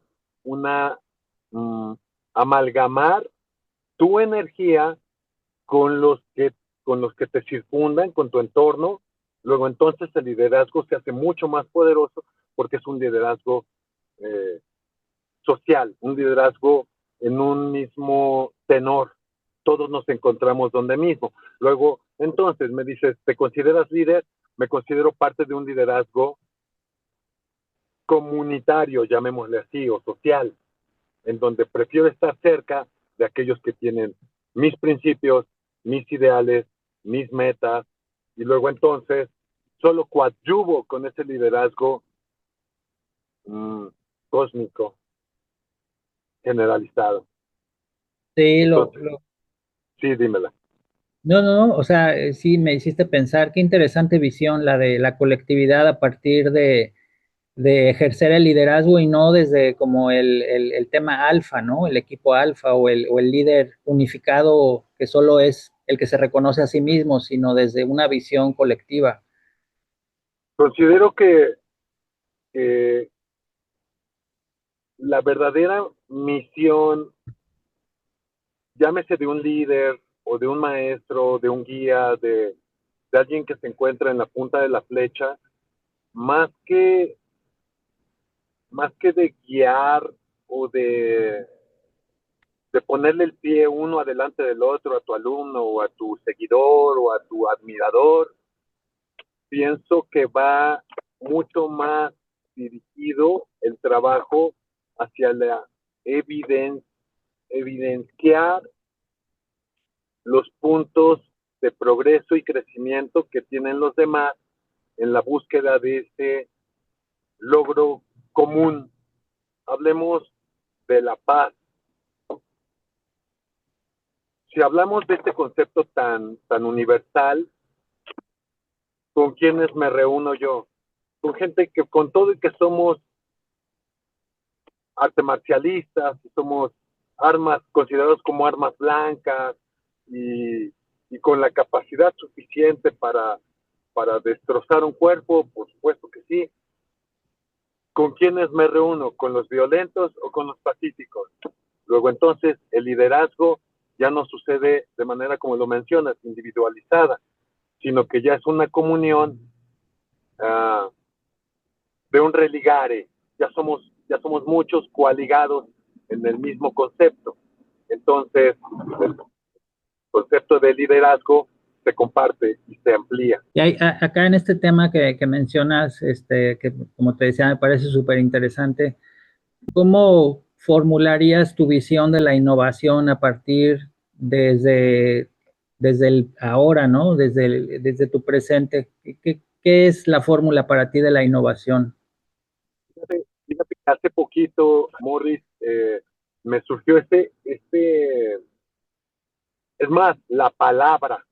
mm, amalgamar tu energía con los que te circundan, con tu entorno. Luego entonces el liderazgo se hace mucho más poderoso porque es un liderazgo eh, social, un liderazgo en un mismo tenor. Todos nos encontramos donde mismo. Luego, entonces me dices, ¿te consideras líder? Me considero parte de un liderazgo comunitario, llamémosle así, o social, en donde prefiero estar cerca de aquellos que tienen mis principios, mis ideales, mis metas, y luego entonces solo coadyuvo con ese liderazgo mmm, cósmico, generalizado. Sí, Entonces, sí, dímela. no, no, no, o sea, sí me hiciste pensar, qué interesante visión la de la colectividad a partir de ejercer el liderazgo y no desde como el tema alfa, ¿no? El equipo alfa o el líder unificado que solo es el que se reconoce a sí mismo, sino desde una visión colectiva. Considero que la verdadera misión, llámese de un líder o de un maestro, de un guía, de alguien que se encuentra en la punta de la flecha, más que, más que de guiar o de ponerle el pie uno adelante del otro a tu alumno o a tu seguidor o a tu admirador, pienso que va mucho más dirigido el trabajo hacia la evidenciar los puntos de progreso y crecimiento que tienen los demás en la búsqueda de ese logro común. Hablemos de la paz. Si hablamos de este concepto tan universal, ¿con quiénes me reúno yo? Con gente que con todo y que somos arte marcialistas, somos armas considerados como armas blancas y con la capacidad suficiente para destrozar un cuerpo, por supuesto que sí. ¿Con quiénes me reúno? ¿Con los violentos o con los pacíficos? Luego entonces el liderazgo ya no sucede de manera como lo mencionas, individualizada, sino que ya es una comunión de un religare, ya somos muchos coaligados en el mismo concepto. Entonces, el concepto de liderazgo se comparte y se amplía. Y hay, acá en este tema que mencionas, que como te decía, me parece súper interesante, ¿cómo formularías tu visión de la innovación a partir desde el ahora, ¿no? Desde tu presente. ¿Qué es la fórmula para ti de la innovación? Fíjate que hace poquito, Morris, me surgió es más, la palabra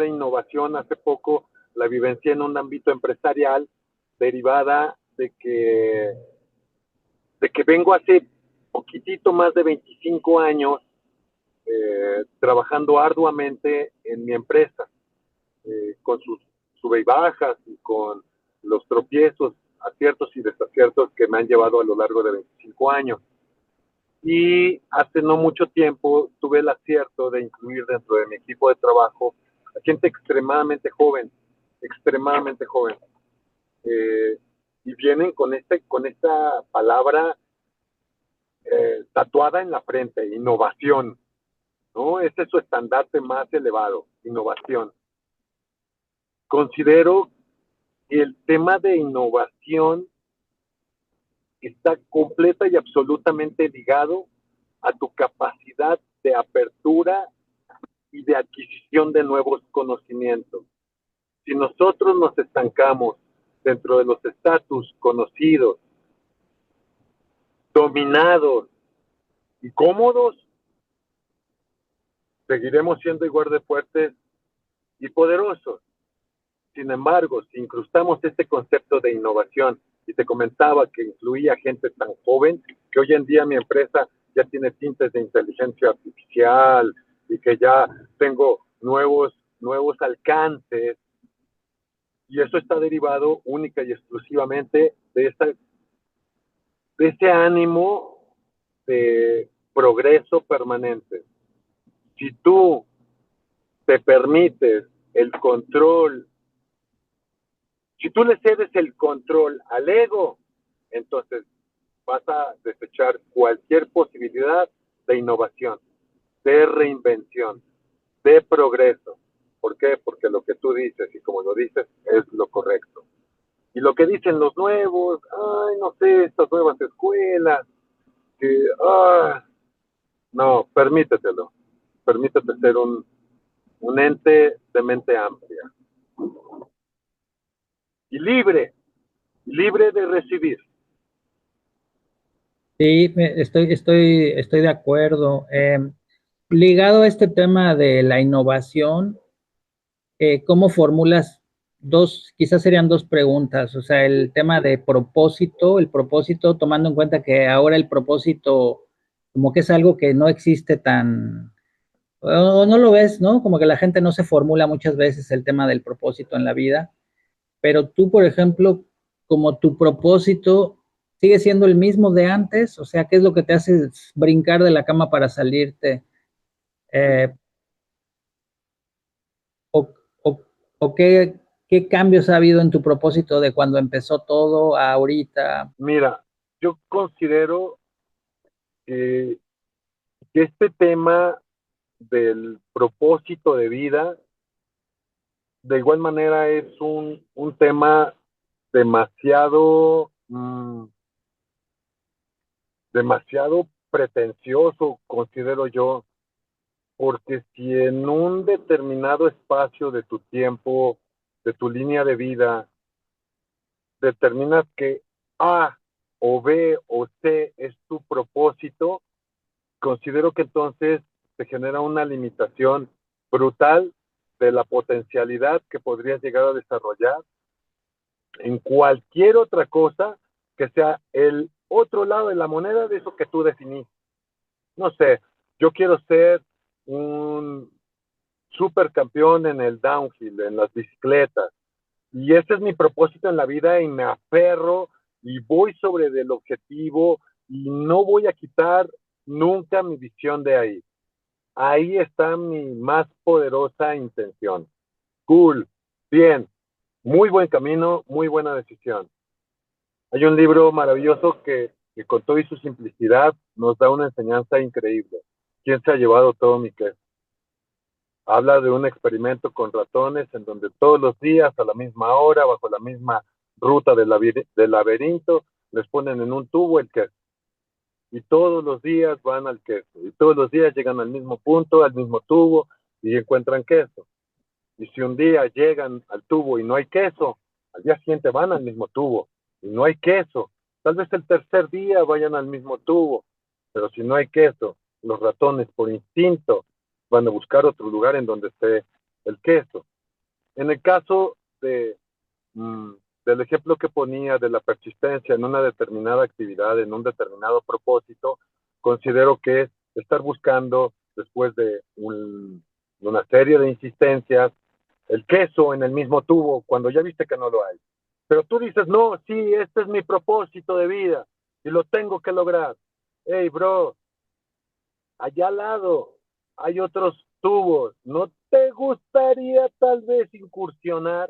innovación hace poco la vivencié en un ámbito empresarial derivada de que vengo hace poquitito más de 25 años trabajando arduamente en mi empresa, con sus sube y bajas y con los tropiezos, aciertos y desaciertos que me han llevado a lo largo de 25 años. Y hace no mucho tiempo tuve el acierto de incluir dentro de mi equipo de trabajo a gente extremadamente joven. Y vienen con esta palabra tatuada en la frente, innovación, ¿no? Ese es su estandarte más elevado, innovación. Considero que el tema de innovación está completa y absolutamente ligado a tu capacidad de apertura y de adquisición de nuevos conocimientos. Si nosotros nos estancamos dentro de los estatus conocidos, dominados y cómodos, seguiremos siendo igual de fuertes y poderosos. Sin embargo, si incrustamos este concepto de innovación, y te comentaba que incluía gente tan joven, que hoy en día mi empresa ya tiene tintes de inteligencia artificial y que ya tengo nuevos alcances, y eso está derivado única y exclusivamente de ese ánimo de progreso permanente. Si tú te permites el control, si tú le cedes el control al ego, entonces vas a desechar cualquier posibilidad de innovación, de reinvención, de progreso. ¿Por qué? Porque lo que tú dices y como lo dices es lo correcto. Y lo que dicen los nuevos, ay, no sé, estas nuevas escuelas, que, no, permítetelo. Permítete ser un ente de mente amplia. Y libre de recibir. Sí, estoy de acuerdo. Ligado a este tema de la innovación, ¿cómo formulas quizás serían dos preguntas? O sea, el tema de propósito, el propósito, tomando en cuenta que ahora el propósito como que es algo que no existe o no lo ves, ¿no? Como que la gente no se formula muchas veces el tema del propósito en la vida, pero tú, por ejemplo, como tu propósito sigue siendo el mismo de antes, o sea, ¿qué es lo que te hace brincar de la cama para salirte? Eh, o, o, o qué cambios ha habido en tu propósito de cuando empezó todo a ahorita? Mira, yo considero que este tema del propósito de vida, de igual manera es un tema demasiado, demasiado pretencioso, considero yo, porque si en un determinado espacio de tu tiempo, de tu línea de vida, determinas que A o B o C es tu propósito, considero que entonces se genera una limitación brutal de la potencialidad que podrías llegar a desarrollar en cualquier otra cosa que sea el otro lado de la moneda de eso que tú definiste. No sé, yo quiero ser un supercampeón en el downhill, en las bicicletas, y ese es mi propósito en la vida y me aferro y voy sobre el objetivo y no voy a quitar nunca mi visión de ahí. Ahí está mi más poderosa intención. Cool, bien, muy buen camino, muy buena decisión. Hay un libro maravilloso que con toda su simplicidad nos da una enseñanza increíble. ¿Quién se ha llevado todo mi queso? Habla de un experimento con ratones en donde todos los días, a la misma hora, bajo la misma ruta del laberinto, les ponen en un tubo el queso. Y todos los días van al queso. Y todos los días llegan al mismo punto, al mismo tubo, y encuentran queso. Y si un día llegan al tubo y no hay queso, al día siguiente van al mismo tubo y no hay queso. Tal vez el tercer día vayan al mismo tubo, pero si no hay queso, los ratones por instinto van a buscar otro lugar en donde esté el queso. En el caso del ejemplo que ponía de la persistencia en una determinada actividad, en un determinado propósito, considero que es estar buscando, después de una serie de insistencias, el queso en el mismo tubo cuando ya viste que no lo hay. Pero tú dices, no, sí, este es mi propósito de vida y lo tengo que lograr. Hey, bro, allá al lado hay otros tubos. ¿No te gustaría tal vez incursionar?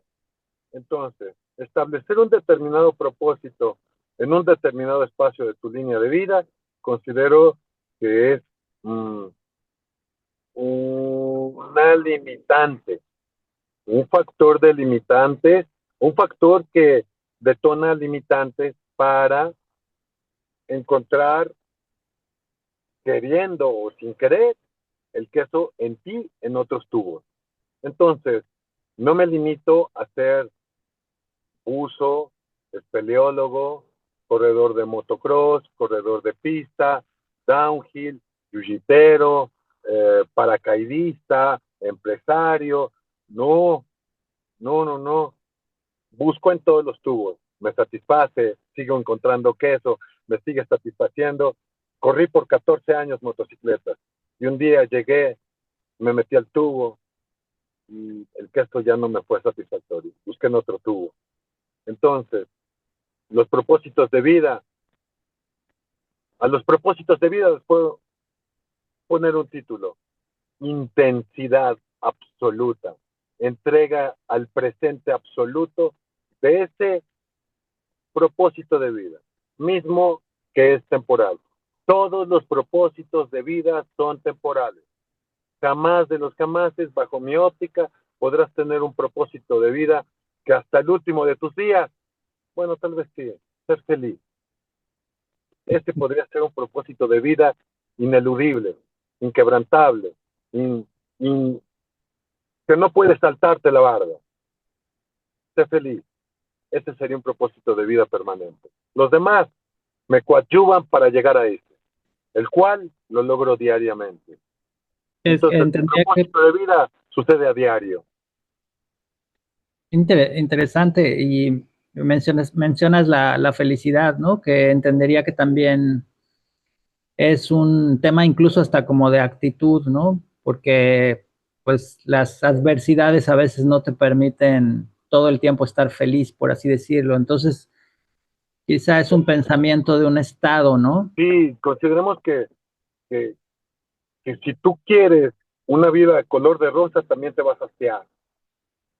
Entonces, establecer un determinado propósito en un determinado espacio de tu línea de vida considero que es una limitante, un factor de limitantes, un factor que detona limitantes para encontrar, queriendo o sin querer, el queso en ti, en otros tubos. Entonces, no me limito a ser buzo, espeleólogo, corredor de motocross, corredor de pista, downhill, jiu-jitero, paracaidista, empresario. No, no. Busco en todos los tubos. Me satisface, sigo encontrando queso, me sigue satisfaciendo. Corrí por 14 años motocicletas y un día llegué, me metí al tubo y el queso ya no me fue satisfactorio. Busqué en otro tubo. Entonces, los propósitos de vida, a los propósitos de vida les puedo poner un título: intensidad absoluta, entrega al presente absoluto de ese propósito de vida, mismo que es temporal. Todos los propósitos de vida son temporales. Jamás de los jamases, bajo mi óptica, podrás tener un propósito de vida que hasta el último de tus días, bueno, tal vez sí, ser feliz. Este podría ser un propósito de vida ineludible, inquebrantable, que no puedes saltarte la barda. Sé feliz. Ese sería un propósito de vida permanente. Los demás me coadyuvan para llegar a ese, el cual lo logro diariamente. Entonces, el propósito de vida sucede a diario. Interesante, y mencionas la felicidad, ¿no? Que entendería que también es un tema incluso hasta como de actitud, ¿no? Porque pues las adversidades a veces no te permiten todo el tiempo estar feliz, por así decirlo. Entonces, quizá es un pensamiento de un estado, ¿no? Sí, consideremos que si tú quieres una vida color de rosa, también te vas a hastiar.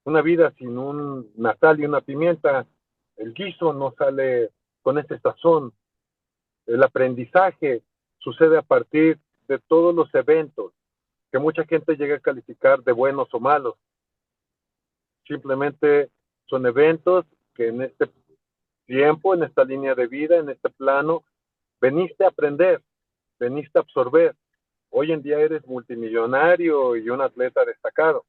Una vida sin una sal y una pimienta, el guiso no sale con ese sazón. El aprendizaje sucede a partir de todos los eventos que mucha gente llega a calificar de buenos o malos. Simplemente son eventos que en este tiempo, en esta línea de vida, en este plano, veniste a aprender, veniste a absorber. Hoy en día eres multimillonario y un atleta destacado.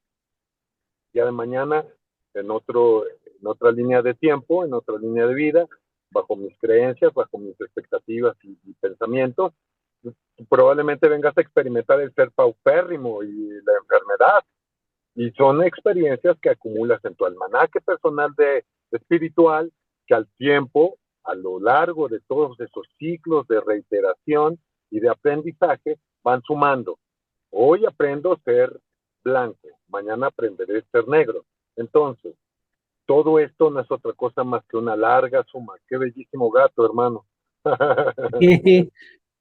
Ya de mañana, en otra línea de tiempo, en otra línea de vida, bajo mis creencias, bajo mis expectativas y pensamientos, probablemente vengas a experimentar el ser paupérrimo y la enfermedad. Y son experiencias que acumulas en tu almanaque personal de espiritual, que al tiempo, a lo largo de todos esos ciclos de reiteración y de aprendizaje, van sumando. Hoy aprendo a ser blanco, mañana aprenderé a ser negro. Entonces, todo esto no es otra cosa más que una larga suma. Qué bellísimo gato, hermano.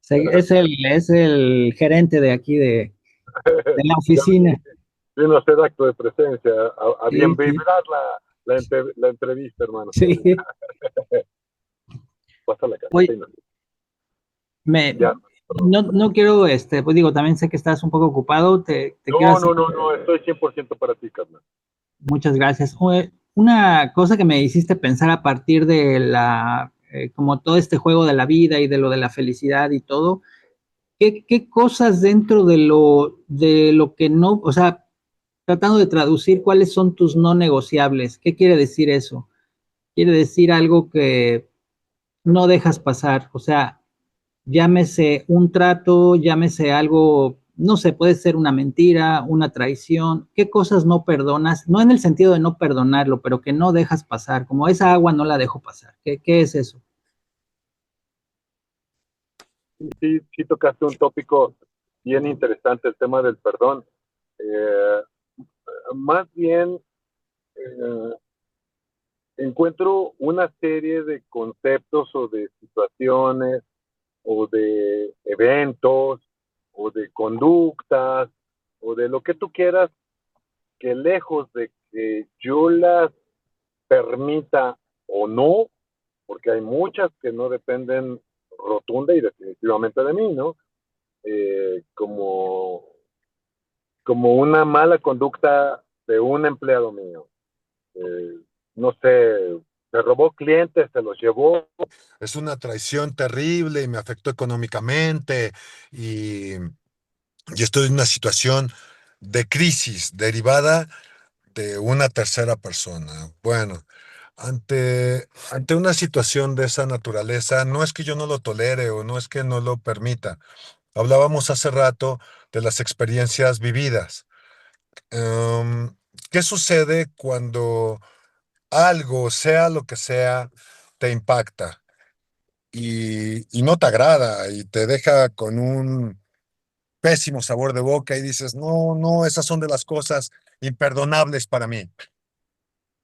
Es el gerente de aquí de la oficina. Vino a hacer acto de presencia, a bien Sí, vibrar la entrevista, hermano. sí. Pasa la Oye, casa. me, Ya. no quiero, pues digo, también sé que estás un poco ocupado, te quiero hacer, No, estoy 100% para ti, carnal. muchas gracias. Una cosa que me hiciste pensar a partir de como todo este juego de la vida y de lo de la felicidad y todo, ¿qué cosas dentro de lo que no, o sea, tratando de traducir cuáles son tus no negociables? ¿Qué quiere decir eso? Quiere decir algo que no dejas pasar, o sea, llámese un trato, llámese algo, no sé, puede ser una mentira, una traición, qué cosas no perdonas, no en el sentido de no perdonarlo, pero que no dejas pasar, como esa agua no la dejo pasar. ¿Qué es eso? Sí, tocaste un tópico bien interesante, el tema del perdón. Eh, Más bien, eh, encuentro una serie de conceptos o de situaciones o de eventos o de conductas o de lo que tú quieras, que lejos de que yo las permita o no, porque hay muchas que no dependen rotunda y definitivamente de mí, ¿no? Como una mala conducta de un empleado mío. No sé, se robó clientes, se los llevó. Es una traición terrible y me afectó económicamente y, y estoy en una situación de crisis derivada de una tercera persona. Bueno, ante una situación de esa naturaleza, no es que yo no lo tolere o no es que no lo permita. Hablábamos hace rato de las experiencias vividas. Em, ¿Qué sucede cuando algo, sea lo que sea, te impacta y no te agrada y te deja con un pésimo sabor de boca y dices, no, no, esas son de las cosas imperdonables para mí?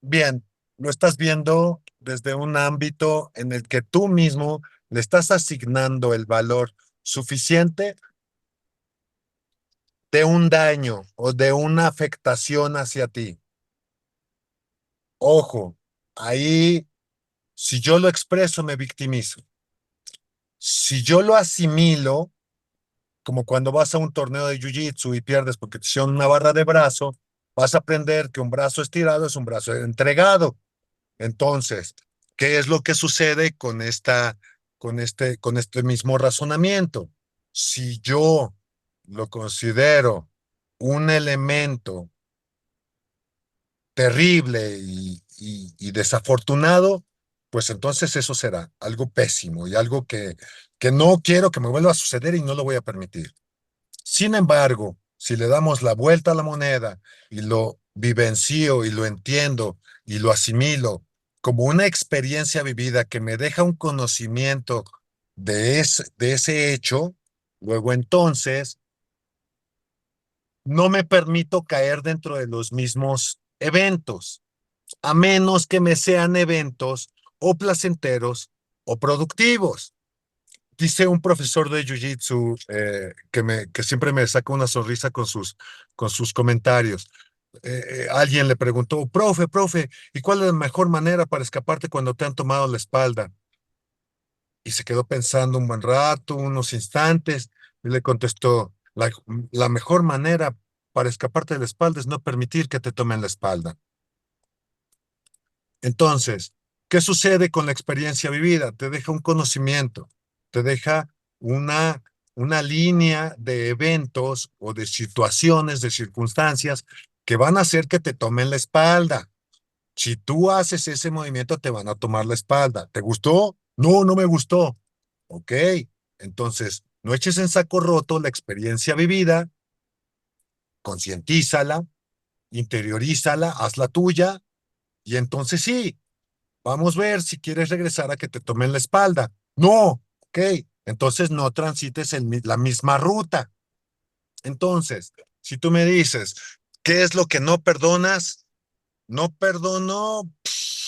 Bien, lo estás viendo desde un ámbito en el que tú mismo le estás asignando el valor suficiente de un daño o de una afectación hacia ti. Ojo, ahí, si yo lo expreso, me victimizo. Si yo lo asimilo, como cuando vas a un torneo de jiu-jitsu y pierdes porque te hicieron una barra de brazo, vas a aprender que un brazo estirado es un brazo entregado. Entonces, ¿qué es lo que sucede con este mismo razonamiento? Si yo lo considero un elemento terrible y desafortunado, pues entonces eso será algo pésimo y algo que no quiero que me vuelva a suceder y no lo voy a permitir. Sin embargo, si le damos la vuelta a la moneda y lo vivencio y lo entiendo y lo asimilo como una experiencia vivida que me deja un conocimiento de ese hecho, luego entonces no me permito caer dentro de los mismos eventos, a menos que me sean eventos o placenteros o productivos. Dice un profesor de Jiu-Jitsu que siempre me saca una sonrisa con sus comentarios. Alguien le preguntó, profe, ¿y cuál es la mejor manera para escaparte cuando te han tomado la espalda? Y se quedó pensando un buen rato, unos instantes, y le contestó, la mejor manera para escaparte de la espalda es no permitir que te tomen la espalda. Entonces, ¿qué sucede con la experiencia vivida? Te deja un conocimiento, te deja una, una línea de eventos o de situaciones, de circunstancias que van a hacer que te tomen la espalda. Si tú haces ese movimiento, te van a tomar la espalda. ¿Te gustó? No, no me gustó. Ok, entonces no eches en saco roto la experiencia vivida, concientízala, interiorízala, hazla tuya y entonces sí. Vamos a ver si quieres regresar a que te tomen la espalda. No, ok. Entonces no transites la misma ruta. Entonces, si tú me dices, ¿qué es lo que no perdonas? No perdono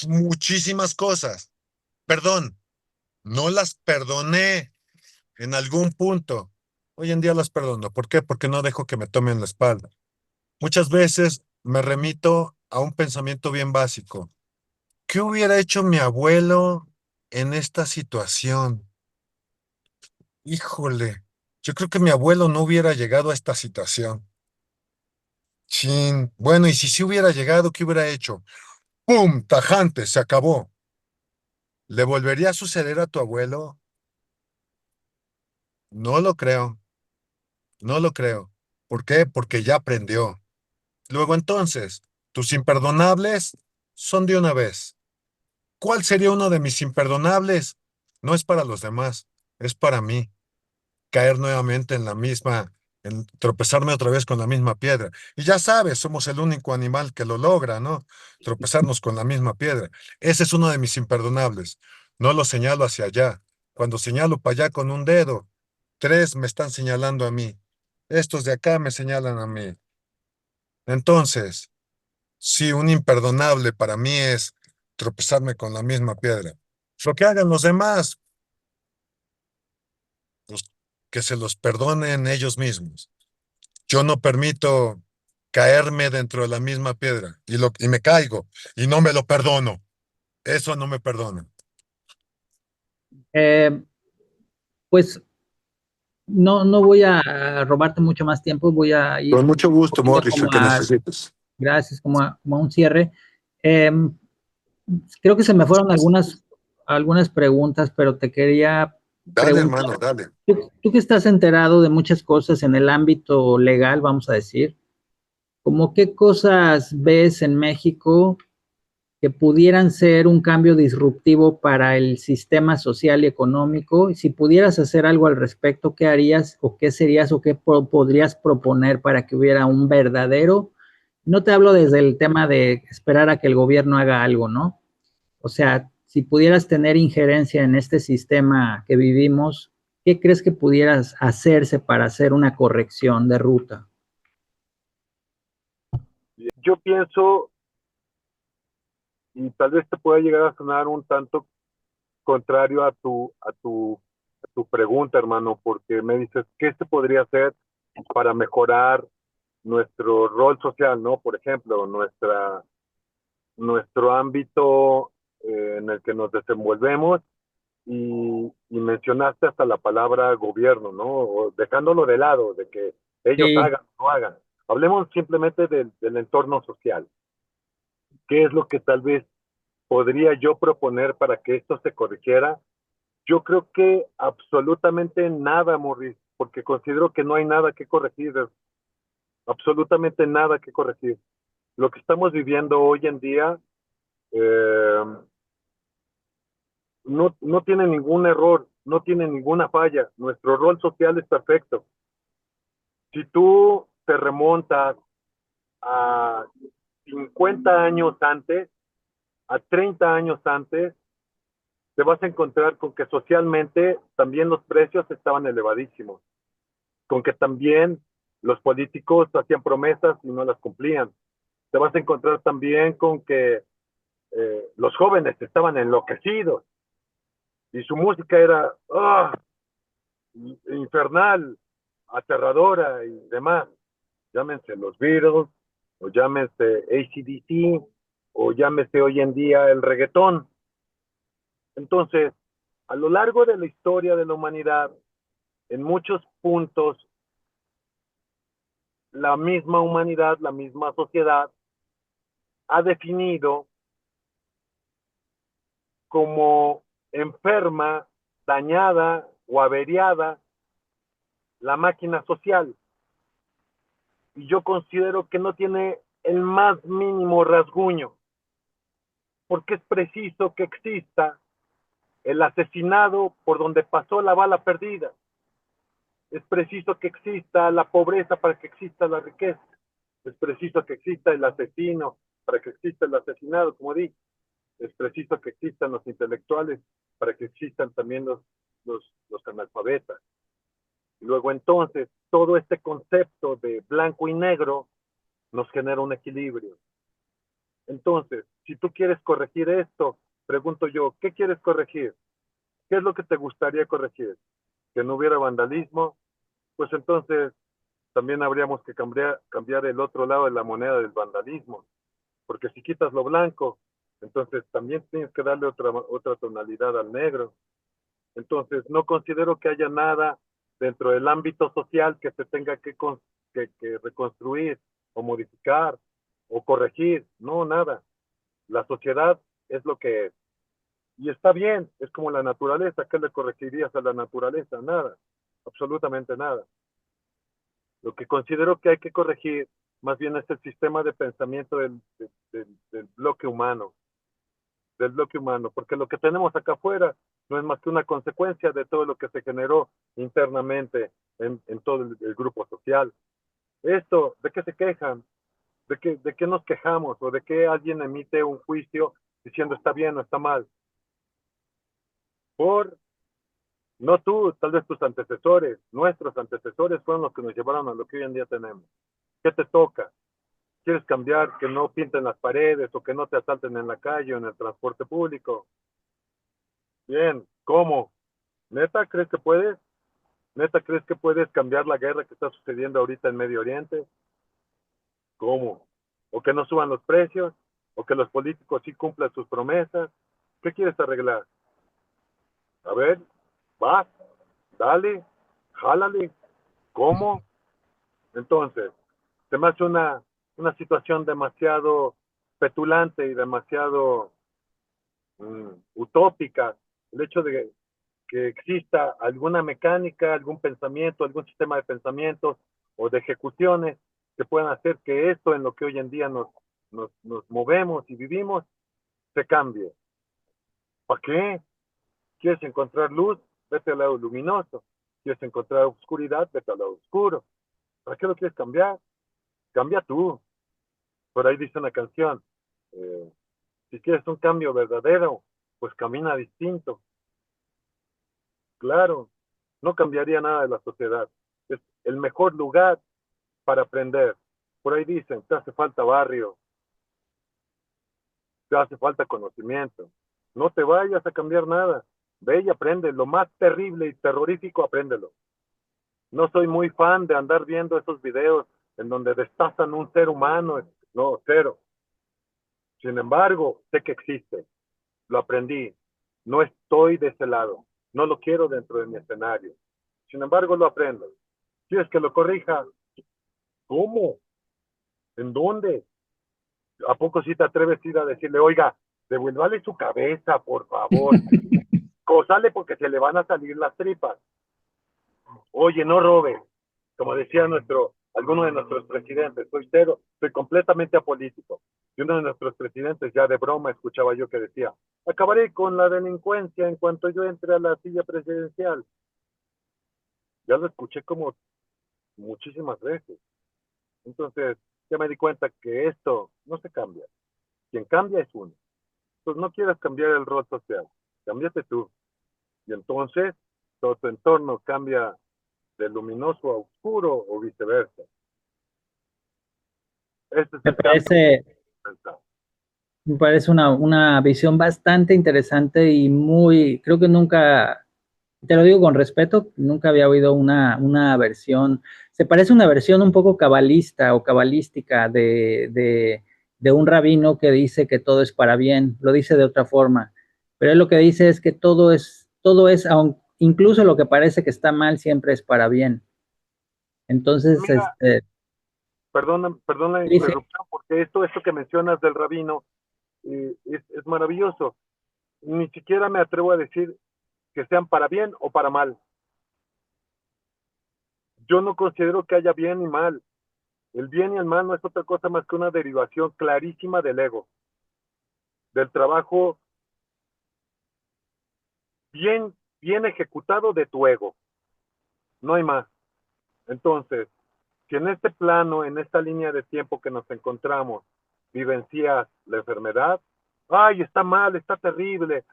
muchísimas cosas. Perdón, no las perdoné en algún punto. Hoy en día las perdono. ¿Por qué? Porque no dejo que me tomen la espalda. Muchas veces me remito a un pensamiento bien básico. ¿Qué hubiera hecho mi abuelo en esta situación? Híjole, yo creo que mi abuelo no hubiera llegado a esta situación. Chin. Bueno, y si sí hubiera llegado, ¿qué hubiera hecho? ¡Pum! Tajante, se acabó. ¿Le volvería a suceder a tu abuelo? No lo creo, no lo creo. ¿Por qué? Porque ya aprendió. Luego entonces, tus imperdonables son de una vez. ¿Cuál sería uno de mis imperdonables? No es para los demás, es para mí. Caer nuevamente en la misma, en tropezarme otra vez con la misma piedra. Y ya sabes, somos el único animal que lo logra, ¿no? Tropezarnos con la misma piedra. Ese es uno de mis imperdonables. No lo señalo hacia allá. Cuando señalo para allá con un dedo, tres me están señalando a mí. Estos de acá me señalan a mí. Entonces, si un imperdonable para mí es tropezarme con la misma piedra. Lo que hagan los demás, pues, que se los perdonen ellos mismos. Yo no permito caerme dentro de la misma piedra y me caigo y no me lo perdono. Eso no me perdono. Eh, pues no voy a robarte mucho más tiempo, voy a ir Con mucho gusto, un poquito Morris, como lo que necesites. gracias, como a un cierre. Creo que se me fueron algunas preguntas, pero te quería Dale, preguntar, hermano, dale. tú que estás enterado de muchas cosas en el ámbito legal, vamos a decir, ¿cómo qué cosas ves en México que pudieran ser un cambio disruptivo para el sistema social y económico? Y si pudieras hacer algo al respecto, ¿qué harías o qué serías o qué podrías proponer para que hubiera un verdadero? No te hablo desde el tema de esperar a que el gobierno haga algo, ¿no? O sea, si pudieras tener injerencia en este sistema que vivimos, ¿qué crees que pudieras hacerse para hacer una corrección de ruta? Yo pienso, y tal vez te pueda llegar a sonar un tanto contrario a tu pregunta, hermano, porque me dices, ¿qué se podría hacer para mejorar nuestro rol social, ¿no? Por ejemplo, nuestro ámbito en el que nos desenvolvemos y mencionaste hasta la palabra gobierno, ¿no? O dejándolo de lado, de que ellos Sí, hagan o no hagan. Hablemos simplemente del entorno social. ¿Qué es lo que tal vez podría yo proponer para que esto se corrigiera? Yo creo que absolutamente nada, Morris, porque considero que no hay nada que corregir, absolutamente nada que corregir. Lo que estamos viviendo hoy en día eh, no tiene ningún error, no tiene ninguna falla. Nuestro rol social es perfecto. Si tú te remontas a 50 años antes, a 30 años antes, te vas a encontrar con que socialmente también los precios estaban elevadísimos, con que también los políticos hacían promesas y no las cumplían. Te vas a encontrar también con que los jóvenes estaban enloquecidos y su música era infernal, aterradora y demás. Llámense los Beatles, o llámense AC/DC, o llámese hoy en día el reggaetón. Entonces, a lo largo de la historia de la humanidad, en muchos puntos, la misma humanidad, la misma sociedad, ha definido como enferma, dañada o averiada la máquina social. Y yo considero que no tiene el más mínimo rasguño, porque es preciso que exista el asesinado por donde pasó la bala perdida. Es preciso que exista la pobreza para que exista la riqueza. Es preciso que exista el asesino para que exista el asesinado, como dije. Es preciso que existan los intelectuales para que existan también los analfabetas. Y luego entonces, todo este concepto de blanco y negro nos genera un equilibrio. Entonces, si tú quieres corregir esto, pregunto yo, ¿qué quieres corregir? ¿Qué es lo que te gustaría corregir? ¿Que no hubiera vandalismo? Pues entonces también habríamos que cambiar el otro lado de la moneda del vandalismo, porque si quitas lo blanco, entonces también tienes que darle otra tonalidad al negro. Entonces no considero que haya nada dentro del ámbito social que se tenga que reconstruir o modificar o corregir, no, nada. La sociedad es lo que es. Y está bien, es como la naturaleza. ¿Qué le corregirías a la naturaleza? Nada, absolutamente nada. Lo que considero que hay que corregir más bien es el sistema de pensamiento del bloque humano, porque lo que tenemos acá afuera no es más que una consecuencia de todo lo que se generó internamente en todo el grupo social. Esto, ¿de qué se quejan? ¿De qué nos quejamos? ¿O de qué alguien emite un juicio diciendo está bien o está mal? Por No tú, tal vez tus antecesores, nuestros antecesores fueron los que nos llevaron a lo que hoy en día tenemos. ¿Qué te toca? ¿Quieres cambiar que no pinten las paredes o que no te asalten en la calle o en el transporte público? Bien, ¿cómo? ¿Neta crees que puedes? ¿Neta crees que puedes cambiar la guerra que está sucediendo ahorita en Medio Oriente? ¿Cómo? ¿O que no suban los precios? ¿O que los políticos sí cumplan sus promesas? ¿Qué quieres arreglar? A ver, vas, Dale, jálale. ¿Cómo? Entonces, se me hace una situación demasiado petulante y demasiado utópica el hecho de que exista alguna mecánica, algún pensamiento, algún sistema de pensamientos o de ejecuciones que puedan hacer que esto en lo que hoy en día nos movemos y vivimos se cambie. ¿Para qué? ¿Quieres encontrar luz? Vete al lado luminoso. ¿Quieres encontrar oscuridad? Vete al lado oscuro. ¿Para qué lo quieres cambiar? Cambia tú. Por ahí dice una canción, eh, si quieres un cambio verdadero, pues camina distinto. Claro, no cambiaría nada de la sociedad. Es el mejor lugar para aprender. Por ahí dicen, te hace falta barrio, te hace falta conocimiento. No te vayas a cambiar nada. Ve y aprende. Lo más terrible y terrorífico, apréndelo. No soy muy fan de andar viendo esos videos en donde destazan un ser humano. No, cero. Sin embargo, sé que existe. Lo aprendí. No estoy de ese lado. No lo quiero dentro de mi escenario. Sin embargo, lo aprendo. ¿Quieres que lo corrija? ¿Cómo? ¿En dónde? ¿A poco sí te atreves a ir a decirle, oiga, devuélvale su cabeza, por favor? Cósale porque se le van a salir las tripas. Oye, no robe. Como decía alguno de nuestros presidentes, soy cero, soy completamente apolítico. Y uno de nuestros presidentes, ya de broma, escuchaba yo que decía, acabaré con la delincuencia en cuanto yo entre a la silla presidencial. Ya lo escuché como muchísimas veces. Entonces, ya me di cuenta que esto no se cambia. Quien cambia es uno. Entonces, no quieras cambiar el rol social, cámbiate tú. Y entonces, todo tu entorno cambia de luminoso a oscuro o viceversa. Este es Me el cambio. parece, me parece una visión bastante interesante y muy, creo que nunca, te lo digo con respeto, nunca había oído una versión, se parece a una versión un poco cabalista o cabalística de un rabino que dice que todo es para bien, lo dice de otra forma, pero él lo que dice es que incluso lo que parece que está mal siempre es para bien. Entonces, Mira, perdón la dice, interrupción, porque esto que mencionas del rabino es maravilloso. Ni siquiera me atrevo a decir que sean para bien o para mal. Yo no considero que haya bien y mal. El bien y el mal no es otra cosa más que una derivación clarísima del ego, del trabajo bien ejecutado de tu ego. No hay más. Entonces, si en este plano, en esta línea de tiempo que nos encontramos, vivencias la enfermedad, ay, está mal, está terrible.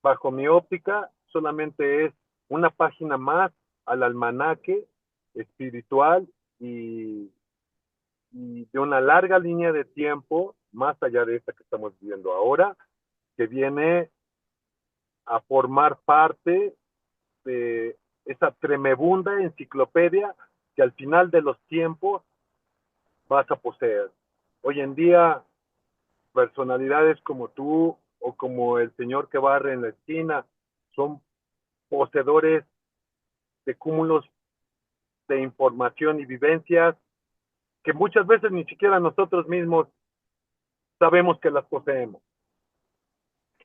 Bajo mi óptica, solamente es una página más al almanaque espiritual y de una larga línea de tiempo, más allá de esta que estamos viviendo ahora, que viene a formar parte de esa tremebunda enciclopedia que al final de los tiempos vas a poseer. Hoy en día, personalidades como tú o como el señor que barre en la esquina son poseedores de cúmulos de información y vivencias que muchas veces ni siquiera nosotros mismos sabemos que las poseemos.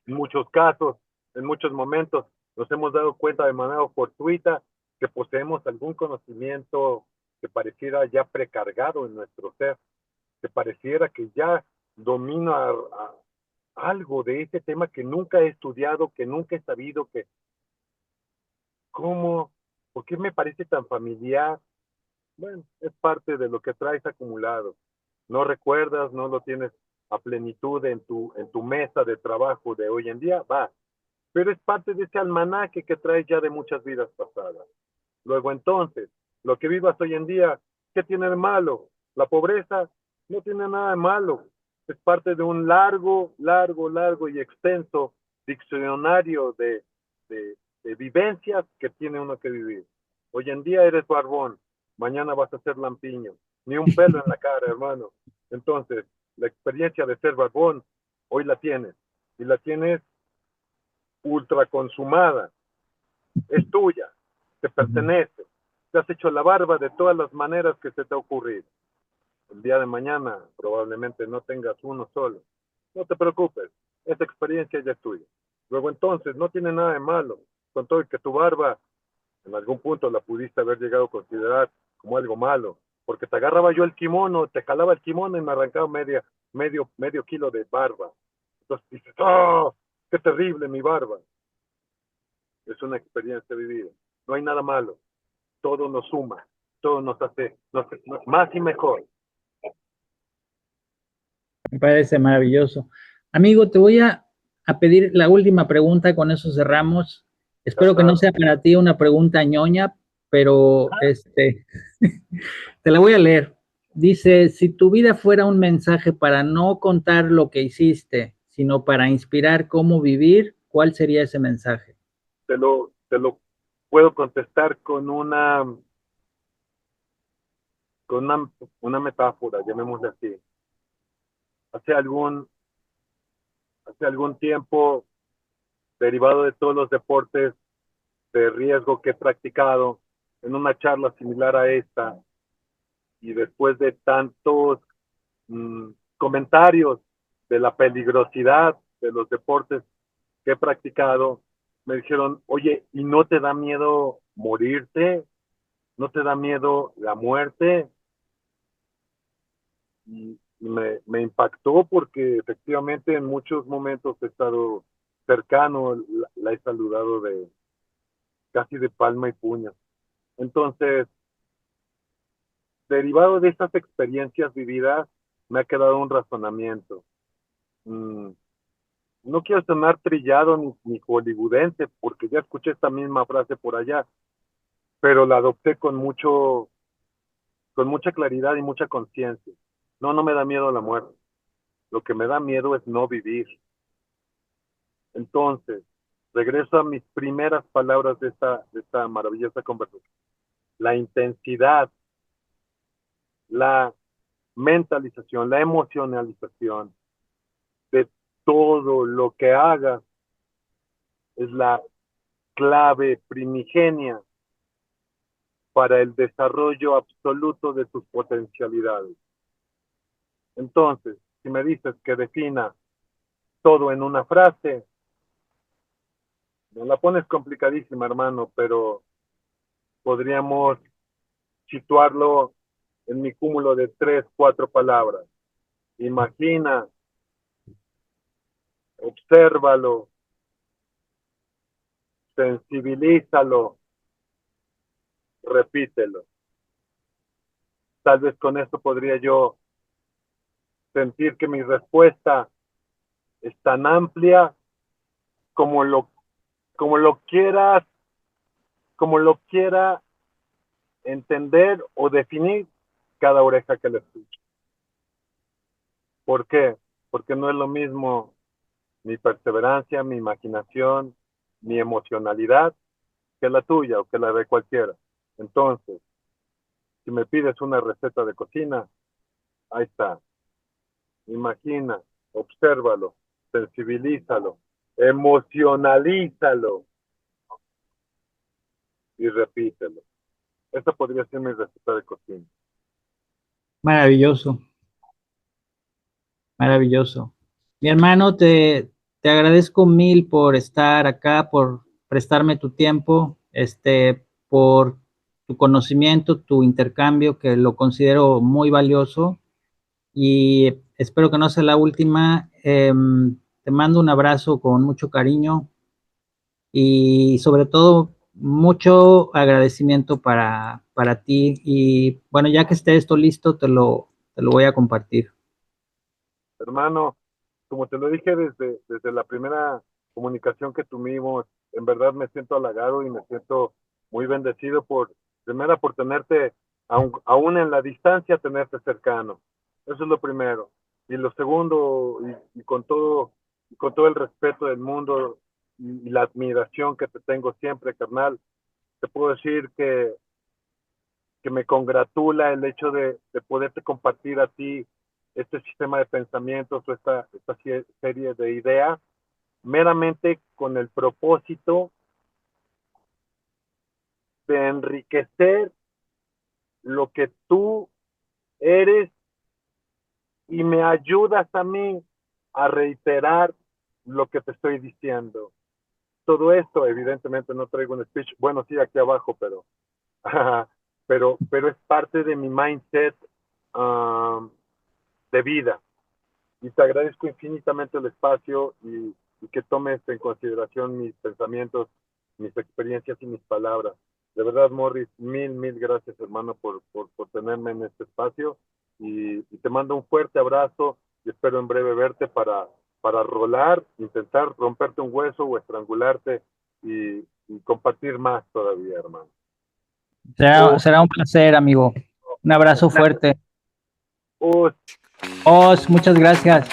En muchos casos, en muchos momentos, nos hemos dado cuenta de manera fortuita que poseemos algún conocimiento que pareciera ya precargado en nuestro ser, que pareciera que ya domina algo de ese tema que nunca he estudiado, que nunca he sabido, que cómo, por qué me parece tan familiar. Bueno, es parte de lo que traes acumulado. No recuerdas, no lo tienes a plenitud en tu mesa de trabajo de hoy en día, va, pero es parte de ese almanaque que traes ya de muchas vidas pasadas. Luego entonces, lo que vivas hoy en día, ¿qué tiene de malo? La pobreza no tiene nada de malo. Es parte de un largo y extenso diccionario de vivencias que tiene uno que vivir. Hoy en día eres barbón, mañana vas a ser lampiño, ni un pelo en la cara, hermano. Entonces, la experiencia de ser barbón, hoy la tienes, y la tienes ultra consumada. es tuya, te pertenece. Te has hecho la barba de todas las maneras que se te ha ocurrido. El día de mañana probablemente no tengas uno solo. No te preocupes, esa experiencia ya es tuya. Luego entonces, no tiene nada de malo, con todo y que tu barba en algún punto la pudiste haber llegado a considerar como algo malo, porque te agarraba yo el kimono, te jalaba el kimono y me arrancaba medio kilo de barba. Entonces dices, ¡oh! ¡Qué terrible mi barba! Es una experiencia vivida. No hay nada malo. Todo nos suma, todo nos hace más y mejor. Me parece maravilloso. Amigo, te voy a pedir la última pregunta, con eso cerramos. Espero que no sea para ti una pregunta ñoña, pero te la voy a leer. Dice, si tu vida fuera un mensaje para no contar lo que hiciste, sino para inspirar cómo vivir, ¿cuál sería ese mensaje? Te lo puedo contestar con una metáfora, llamémosle así. Hace algún tiempo, derivado de todos los deportes de riesgo que he practicado, en una charla similar a esta, y después de tantos comentarios de la peligrosidad de los deportes que he practicado, me dijeron, oye, ¿y no te da miedo morirte? ¿No te da miedo la muerte? Y me impactó porque efectivamente en muchos momentos he estado cercano, la he saludado casi de palma y puño. Entonces, derivado de estas experiencias vividas, me ha quedado un razonamiento. No quiero sonar trillado ni hollywoodense, porque ya escuché esta misma frase por allá, pero la adopté con mucha claridad y mucha conciencia. No me da miedo la muerte. Lo que me da miedo es no vivir. Entonces, regreso a mis primeras palabras de esta maravillosa conversación. La intensidad, la mentalización, la emocionalización de todo lo que hagas es la clave primigenia para el desarrollo absoluto de tus potencialidades. Entonces, si me dices que defina todo en una frase, me la pones complicadísima, hermano, pero podríamos situarlo en mi cúmulo de 3, 4 palabras. Imagina, obsérvalo, sensibilízalo, repítelo. Tal vez con esto podría yo sentir que mi respuesta es tan amplia como como lo quieras, como lo quiera entender o definir cada oreja que le escuche. ¿Por qué? Porque no es lo mismo mi perseverancia, mi imaginación, mi emocionalidad que la tuya o que la de cualquiera. Entonces, si me pides una receta de cocina, ahí está. Imagina, obsérvalo, sensibilízalo, emocionalízalo y repítelo. Esta podría ser mi receta de cocina. Maravilloso, maravilloso. Mi hermano, te agradezco mil por estar acá, por prestarme tu tiempo, por tu conocimiento, tu intercambio, que lo considero muy valioso y espero que no sea la última. Te mando un abrazo con mucho cariño y sobre todo mucho agradecimiento para ti. Y bueno, ya que esté esto listo, te lo voy a compartir. Hermano, como te lo dije desde la primera comunicación que tuvimos, en verdad me siento halagado y me siento muy bendecido primero por tenerte, aún en la distancia, tenerte cercano. Eso es lo primero. Y lo segundo, y con todo el respeto del mundo y la admiración que te tengo siempre, carnal, te puedo decir que me congratula el hecho de poderte compartir a ti este sistema de pensamientos o esta serie de ideas meramente con el propósito de enriquecer lo que tú eres y me ayudas a mí a reiterar lo que te estoy diciendo. Todo esto, evidentemente, no traigo un speech, bueno, sí, aquí abajo, pero es parte de mi mindset de vida. Y te agradezco infinitamente el espacio y que tomes en consideración mis pensamientos, mis experiencias y mis palabras. De verdad, Morris, mil gracias, hermano, por tenerme en este espacio y te mando un fuerte abrazo y espero en breve verte para rolar, intentar romperte un hueso o estrangularte y compartir más todavía, hermano. Será un placer, amigo. Un abrazo fuerte. Oh, Muchas gracias.